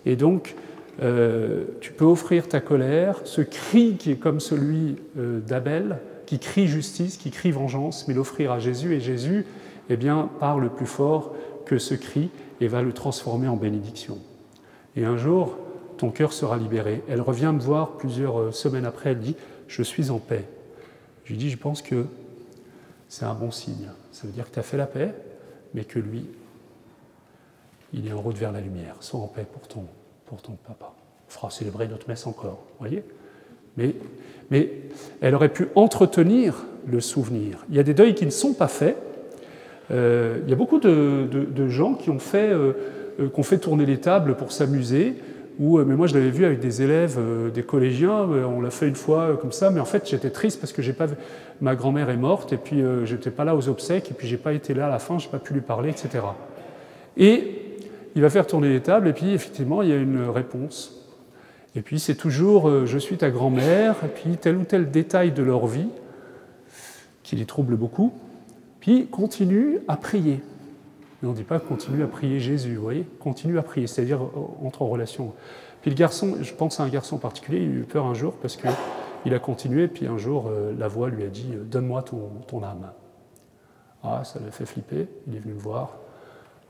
et donc tu peux offrir ta colère, ce cri qui est comme celui d'Abel, qui crie justice, qui crie vengeance, mais l'offrir à Jésus, et Jésus, eh bien, parle plus fort que ce cri et va le transformer en bénédiction. Et un jour, ton cœur sera libéré. Elle revient me voir plusieurs semaines après, elle dit « Je suis en paix ». Je lui dis « Je pense que c'est un bon signe. Ça veut dire que tu as fait la paix, mais que lui, il est en route vers la lumière. Sois en paix pour ton papa. On fera célébrer notre messe encore, vous voyez ? Mais elle aurait pu entretenir le souvenir. Il y a des deuils qui ne sont pas faits. Il y a beaucoup de gens qui ont fait tourner les tables pour s'amuser. Mais moi, je l'avais vu avec des élèves, des collégiens. On l'a fait une fois comme ça, mais en fait, j'étais triste parce que ma grand-mère est morte, et puis je n'étais pas là aux obsèques, et puis je n'ai pas été là à la fin, je n'ai pas pu lui parler, etc. Et il va faire tourner les tables, et puis effectivement, il y a une réponse. Et puis c'est toujours « je suis ta grand-mère », et puis tel ou tel détail de leur vie qui les trouble beaucoup, puis continue à prier. Mais on ne dit pas « continue à prier Jésus », vous voyez, continue à prier, c'est-à-dire entre en relation. Puis le garçon, je pense à un garçon particulier, il a eu peur un jour parce qu'il a continué, puis un jour la voix lui a dit « donne-moi ton âme ». Ah, ça l'a fait flipper, il est venu me voir.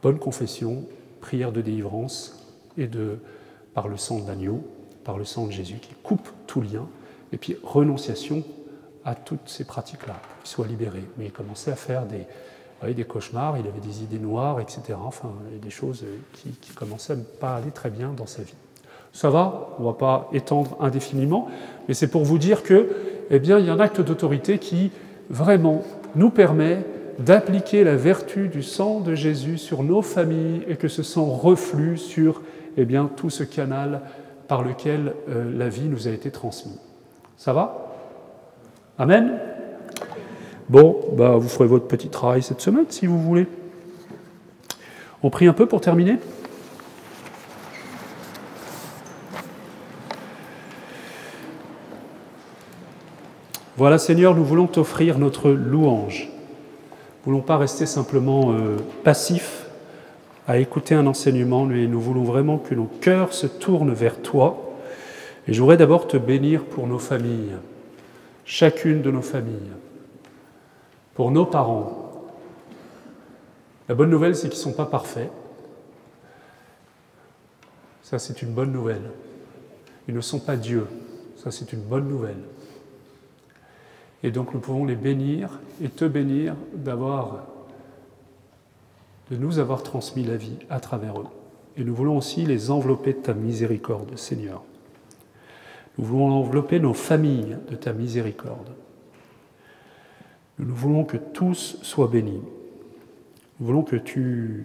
Bonne confession, prière de délivrance, et par le sang de l'agneau, par le sang de Jésus qui coupe tout lien, et puis renonciation à toutes ces pratiques-là, qu'il soit libéré. Mais il commençait à faire des cauchemars, il avait des idées noires, etc. Enfin, des choses qui commençaient à ne pas aller très bien dans sa vie. Ça va, on ne va pas étendre indéfiniment, mais c'est pour vous dire que, eh bien, il y a un acte d'autorité qui vraiment nous permet d'appliquer la vertu du sang de Jésus sur nos familles et que ce sang reflue sur, eh bien, tout ce canal par lequel la vie nous a été transmise. Ça va ? Amen. Bon, vous ferez votre petit travail cette semaine, si vous voulez. On prie un peu pour terminer. Voilà, Seigneur, nous voulons t'offrir notre louange. Nous ne voulons pas rester simplement passifs à écouter un enseignement, mais nous voulons vraiment que nos cœurs se tournent vers toi. Et je voudrais d'abord te bénir pour nos familles, chacune de nos familles, pour nos parents. La bonne nouvelle, c'est qu'ils ne sont pas parfaits. Ça, c'est une bonne nouvelle. Ils ne sont pas Dieu. Ça, c'est une bonne nouvelle. Et donc, nous pouvons les bénir et te bénir de nous avoir transmis la vie à travers eux. Et nous voulons aussi les envelopper de ta miséricorde, Seigneur. Nous voulons envelopper nos familles de ta miséricorde. Nous voulons que tous soient bénis. Nous voulons que le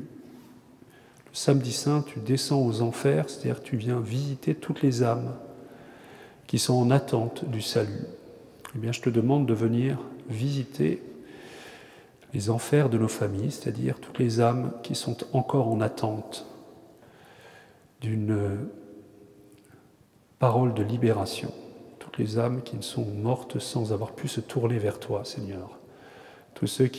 samedi saint, tu descends aux enfers, c'est-à-dire que tu viens visiter toutes les âmes qui sont en attente du salut. Eh bien, je te demande de venir visiter les enfers de nos familles, c'est-à-dire toutes les âmes qui sont encore en attente d'une parole de libération, toutes les âmes qui ne sont mortes sans avoir pu se tourner vers toi, Seigneur. Tous ceux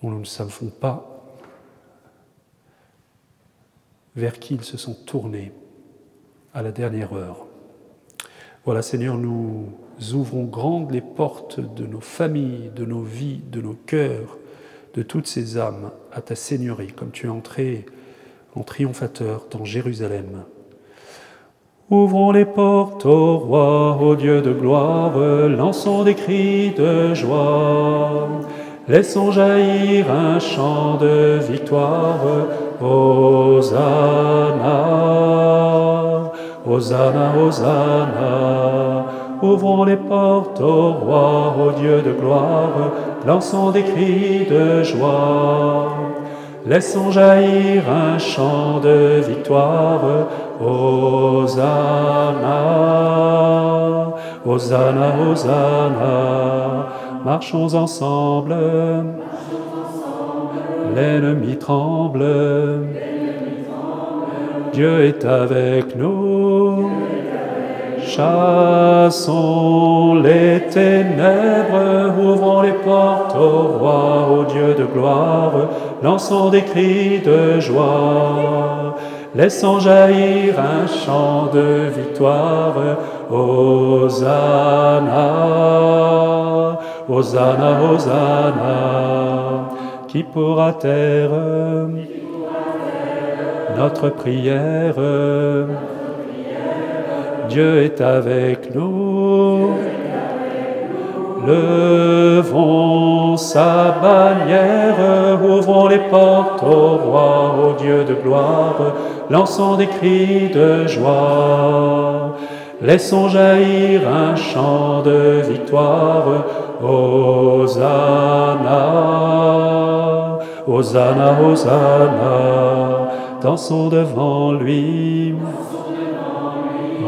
dont nous ne savons pas vers qui ils se sont tournés à la dernière heure. Voilà, Seigneur, nous ouvrons grandes les portes de nos familles, de nos vies, de nos cœurs, de toutes ces âmes à ta Seigneurie, comme tu es entré en triomphateur dans Jérusalem. Ouvrons les portes au roi, au Dieu de gloire, lançons des cris de joie. Laissons jaillir un chant de victoire, Hosanna, Hosanna, Hosanna. Ouvrons les portes au roi, au Dieu de gloire, lançons des cris de joie. Laissons jaillir un chant de victoire, Hosanna, Hosanna, Hosanna. Marchons ensemble, l'ennemi tremble, Dieu est avec nous. Chassons les ténèbres, ouvrons les portes au roi, au Dieu de gloire, lançons des cris de joie. Laissons jaillir un chant de victoire, Hosanna, Hosanna, Hosanna. Qui pourra taire notre prière? Dieu est avec nous. Levons sa bannière, ouvrons les portes au roi, au Dieu de gloire, lançons des cris de joie. Laissons jaillir un chant de victoire, Hosanna, Hosanna, Hosanna. Dansons devant lui,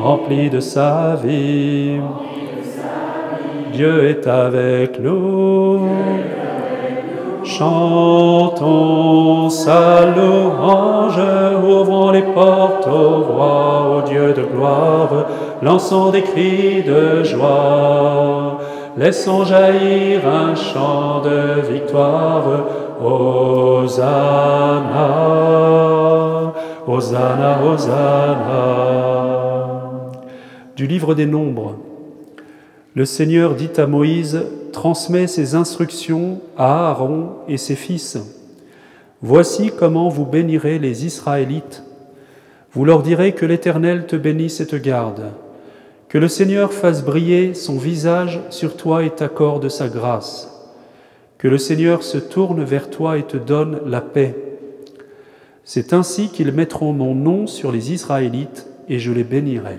rempli de sa vie. Dieu est avec nous. Chantons sa louange, ouvrons les portes au roi, au Dieu de gloire, lançons des cris de joie. Laissons jaillir un chant de victoire, Hosanna, Hosanna, Hosanna. Du livre des Nombres. Le Seigneur dit à Moïse, transmets ses instructions à Aaron et ses fils. Voici comment vous bénirez les Israélites. Vous leur direz que l'Éternel te bénisse et te garde, que le Seigneur fasse briller son visage sur toi et t'accorde sa grâce, que le Seigneur se tourne vers toi et te donne la paix. C'est ainsi qu'ils mettront mon nom sur les Israélites et je les bénirai.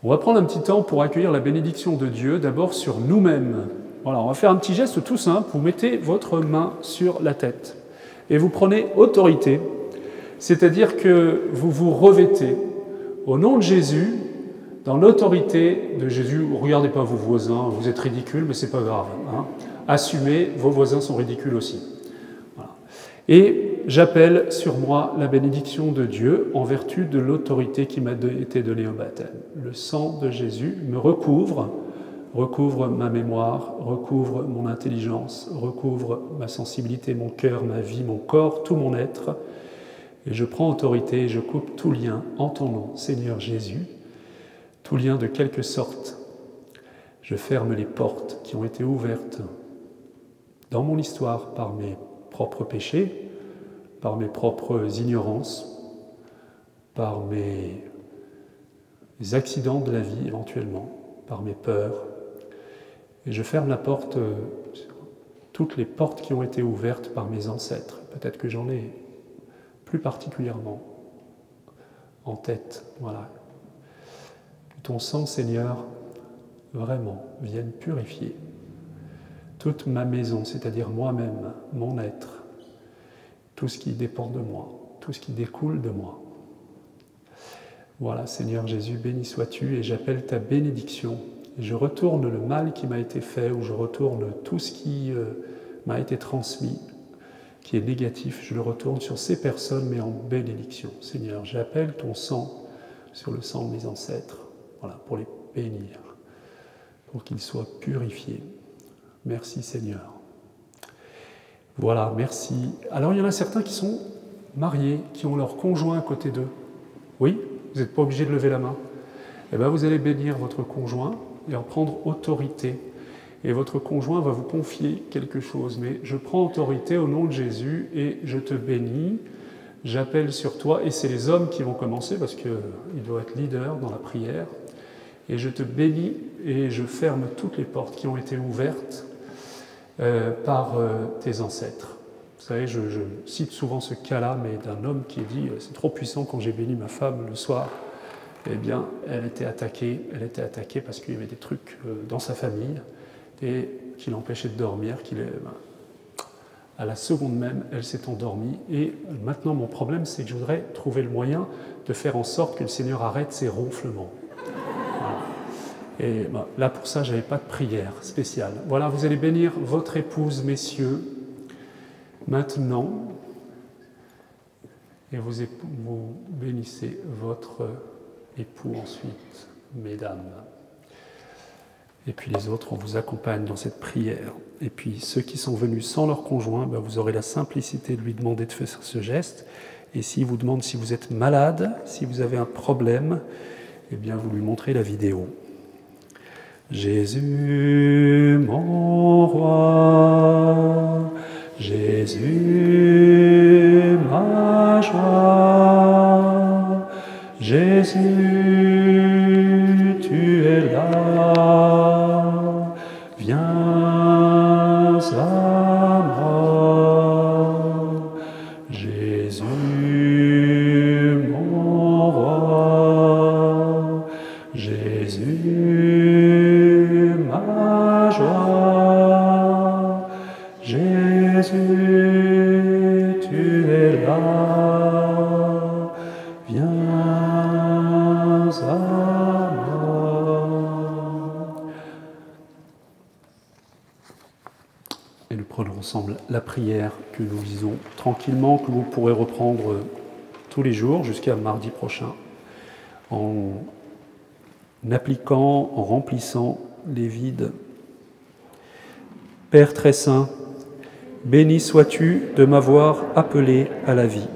On va prendre un petit temps pour accueillir la bénédiction de Dieu, d'abord sur nous-mêmes. Voilà, on va faire un petit geste tout simple. Vous mettez votre main sur la tête et vous prenez autorité, c'est-à-dire que vous vous revêtez, au nom de Jésus, Dans l'autorité de Jésus, regardez pas vos voisins, vous êtes ridicules, mais c'est pas grave. Hein. Assumez, vos voisins sont ridicules aussi. Voilà. Et j'appelle sur moi la bénédiction de Dieu en vertu de l'autorité qui m'a été donnée au baptême. Le sang de Jésus me recouvre ma mémoire, recouvre mon intelligence, recouvre ma sensibilité, mon cœur, ma vie, mon corps, tout mon être. Et je prends autorité et je coupe tout lien en ton nom, Seigneur Jésus, tout lien de quelque sorte. Je ferme les portes qui ont été ouvertes dans mon histoire par mes propres péchés, par mes propres ignorances, par mes accidents de la vie éventuellement, par mes peurs. Et je ferme la porte, toutes les portes qui ont été ouvertes par mes ancêtres. Peut-être que j'en ai plus particulièrement en tête. Voilà. Que ton sang, Seigneur, vraiment vienne purifier toute ma maison, c'est-à-dire moi-même, mon être, tout ce qui dépend de moi, tout ce qui découle de moi. Voilà, Seigneur Jésus, béni sois-tu, et j'appelle ta bénédiction. Je retourne le mal qui m'a été fait, ou je retourne tout ce qui m'a été transmis, qui est négatif, je le retourne sur ces personnes, mais en bénédiction. Seigneur, j'appelle ton sang sur le sang de mes ancêtres, voilà, pour les bénir, pour qu'ils soient purifiés. Merci Seigneur. Voilà, merci. Alors il y en a certains qui sont mariés, qui ont leur conjoint à côté d'eux. Oui, vous n'êtes pas obligé de lever la main. Eh bien, vous allez bénir votre conjoint et en prendre autorité. Et votre conjoint va vous confier quelque chose. Mais je prends autorité au nom de Jésus et je te bénis. J'appelle sur toi, et c'est les hommes qui vont commencer parce qu'ils doivent être leaders dans la prière. Et je te bénis et je ferme toutes les portes qui ont été ouvertes par tes ancêtres. Vous savez, je cite souvent ce cas-là, mais d'un homme qui dit « c'est trop puissant quand j'ai béni ma femme le soir ». Eh bien, elle était attaquée parce qu'il y avait des trucs dans sa famille et qui l'empêchaient de dormir, à la seconde même, elle s'est endormie. Et maintenant, mon problème, c'est que je voudrais trouver le moyen de faire en sorte que le Seigneur arrête ses ronflements. Voilà. Et là, pour ça, je n'avais pas de prière spéciale. Voilà, vous allez bénir votre épouse, messieurs, maintenant, et vous bénissez votre époux ensuite, mesdames. Et puis les autres, on vous accompagne dans cette prière. Et puis ceux qui sont venus sans leur conjoint, vous aurez la simplicité de lui demander de faire ce geste. Et s'il vous demande si vous êtes malade, si vous avez un problème, eh bien vous lui montrez la vidéo. Jésus, mon roi, Jésus, ma joie, Jésus, tu es là, viens à moi. Jésus, mon roi, Jésus, ma joie, Jésus, tu es là, viens à moi. Et nous prenons ensemble la prière que nous lisons tranquillement, que vous pourrez reprendre tous les jours jusqu'à mardi prochain, en appliquant, en remplissant les vides. Père très saint, béni sois-tu de m'avoir appelé à la vie.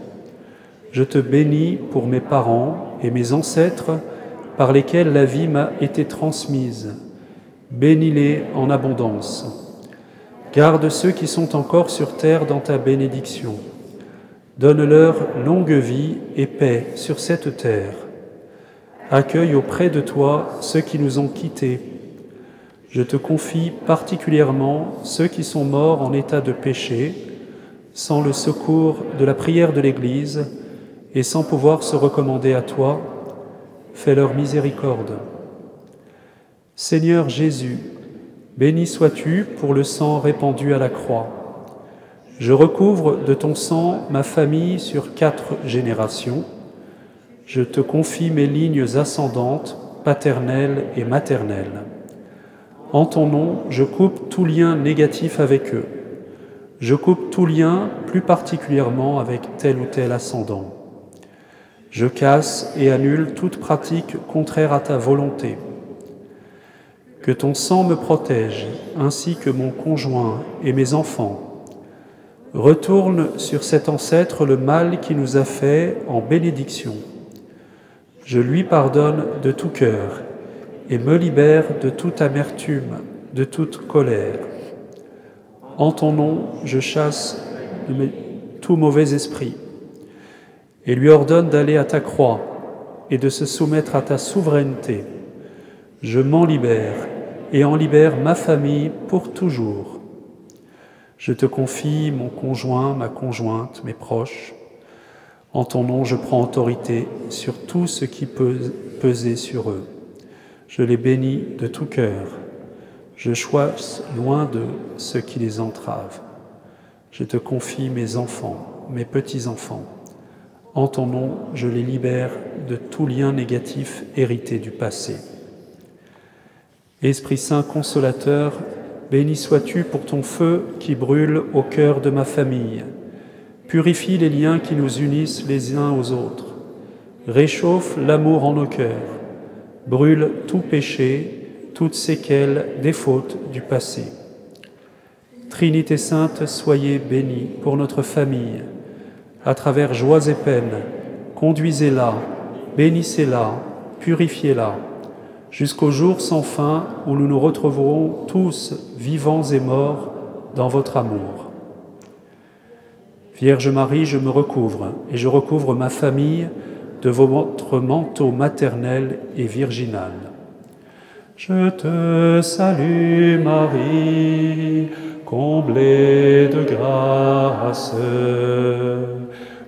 Je te bénis pour mes parents et mes ancêtres par lesquels la vie m'a été transmise. Bénis-les en abondance. Garde ceux qui sont encore sur terre dans ta bénédiction. Donne-leur longue vie et paix sur cette terre. Accueille auprès de toi ceux qui nous ont quittés. Je te confie particulièrement ceux qui sont morts en état de péché, sans le secours de la prière de l'Église et sans pouvoir se recommander à toi. Fais-leur miséricorde. Seigneur Jésus, béni sois-tu pour le sang répandu à la croix. Je recouvre de ton sang ma famille sur 4 générations. Je te confie mes lignes ascendantes paternelle et maternelle. En ton nom, je coupe tout lien négatif avec eux. Je coupe tout lien, plus particulièrement avec tel ou tel ascendant. Je casse et annule toute pratique contraire à ta volonté. Que ton sang me protège, ainsi que mon conjoint et mes enfants. Retourne sur cet ancêtre le mal qui nous a fait en bénédiction. Je lui pardonne de tout cœur et me libère de toute amertume, de toute colère. En ton nom, je chasse tout mauvais esprit et lui ordonne d'aller à ta croix et de se soumettre à ta souveraineté. Je m'en libère et en libère ma famille pour toujours. Je te confie mon conjoint, ma conjointe, mes proches. En ton nom, je prends autorité sur tout ce qui peut peser sur eux. Je les bénis de tout cœur. Je chasse loin de ce qui les entrave. Je te confie mes enfants, mes petits-enfants. En ton nom, je les libère de tout lien négatif hérité du passé. Esprit Saint consolateur, béni sois-tu pour ton feu qui brûle au cœur de ma famille. Purifie les liens qui nous unissent les uns aux autres. Réchauffe l'amour en nos cœurs. Brûle tout péché, toute séquelle des fautes du passé. Trinité Sainte, soyez bénie pour notre famille. À travers joies et peines, conduisez-la, bénissez-la, purifiez-la, jusqu'au jour sans fin où nous nous retrouverons tous, vivants et morts, dans votre amour. Vierge Marie, je me recouvre et je recouvre ma famille de votre manteau maternel et virginal. Je te salue Marie, comblée de grâce.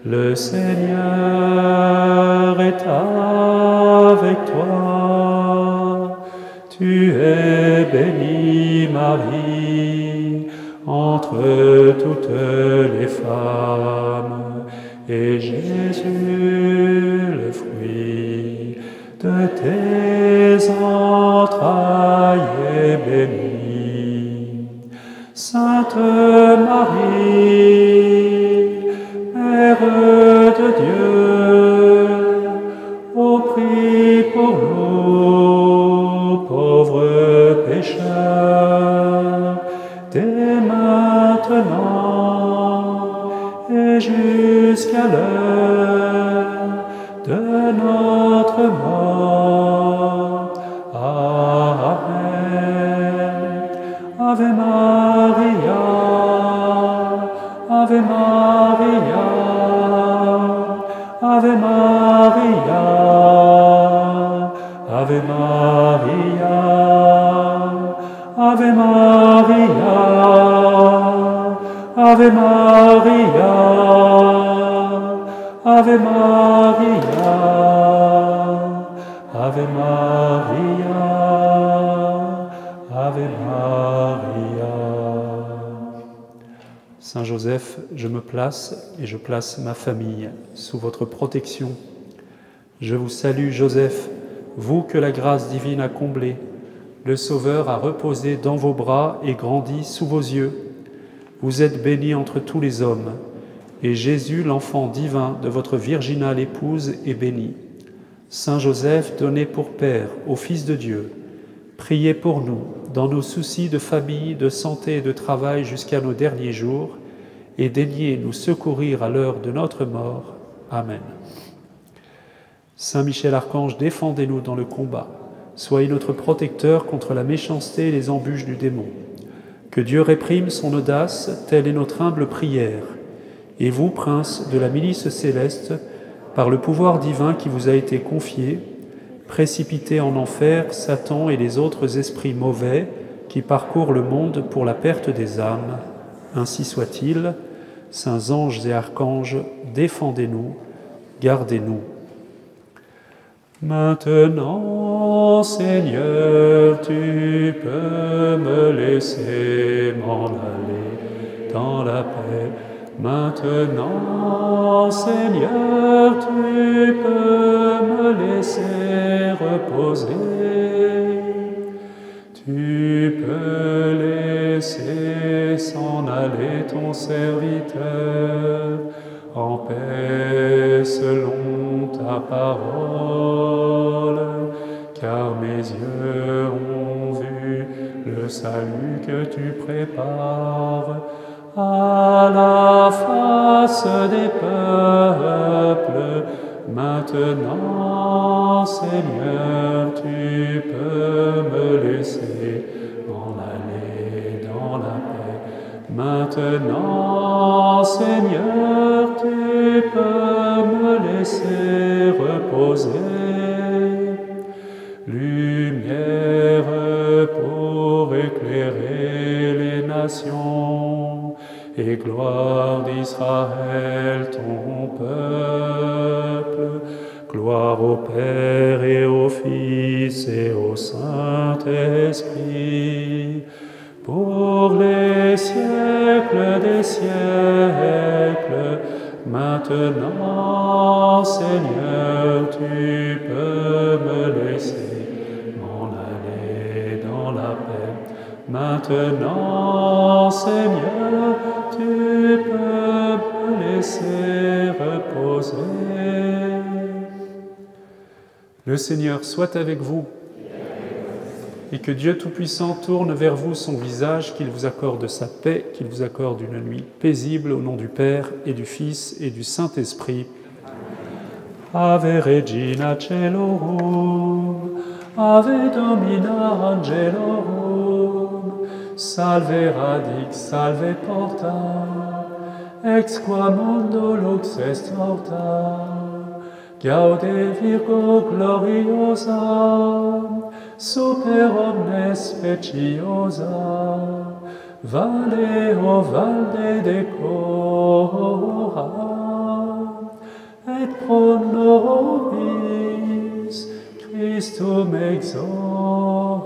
Le Seigneur est avec toi. Tu es bénie Marie entre toutes les femmes, et Jésus, le fruit de tes entrailles, est béni. Sainte Marie, Mère de Dieu, ô prie pour nous, pauvres pécheurs, dès maintenant et jusqu'à l'heure de notre mort. Amen. Ave Maria, Ave Maria, Ave Maria, Ave Maria, Ave Maria, Ave Maria, Ave Maria, Ave Maria, Ave Maria. Saint Joseph, je me place et je place ma famille sous votre protection. Je vous salue, Joseph, vous que la grâce divine a comblé. Le Sauveur a reposé dans vos bras et grandi sous vos yeux. Vous êtes béni entre tous les hommes, et Jésus, l'enfant divin de votre virginale épouse, est béni. Saint Joseph, donné pour Père au Fils de Dieu, priez pour nous, dans nos soucis de famille, de santé et de travail jusqu'à nos derniers jours, et daignez nous secourir à l'heure de notre mort. Amen. Saint Michel Archange, défendez-nous dans le combat. Soyez notre protecteur contre la méchanceté et les embûches du démon. Que Dieu réprime son audace, telle est notre humble prière. Et vous, prince de la milice céleste, par le pouvoir divin qui vous a été confié, précipitez en enfer Satan et les autres esprits mauvais qui parcourent le monde pour la perte des âmes. Ainsi soit-il. Saints anges et archanges, défendez-nous, gardez-nous. Maintenant, Seigneur, tu peux me laisser m'en aller dans la paix Maintenant, Seigneur, tu peux me laisser reposer. Tu peux laisser s'en aller ton serviteur en paix selon ta parole, car mes yeux ont vu le salut que tu prépares à la face des peuples. Maintenant, Seigneur, tu peux me laisser m'en aller dans la paix. Maintenant, Seigneur, tu peux me laisser reposer. Lumière pour éclairer les nations et gloire d'Israël, ton peuple. Gloire au Père et au Fils et au Saint-Esprit, pour les siècles des siècles. Maintenant, Seigneur, tu peux me laisser m'en aller dans la paix. Maintenant, Seigneur, tu peux me laisser reposer. Le Seigneur soit avec vous, et que Dieu Tout-Puissant tourne vers vous son visage, qu'il vous accorde sa paix, qu'il vous accorde une nuit paisible, au nom du Père et du Fils et du Saint-Esprit. Ave Regina Caelorum, Ave Domina Angelorum, Salve Radix, Salve Porta, ex qua mundo lux est orta, Gaude Virgo gloriosa, super omnes speciosa, Vale o valde decora, et pro nobis Christum exaltate.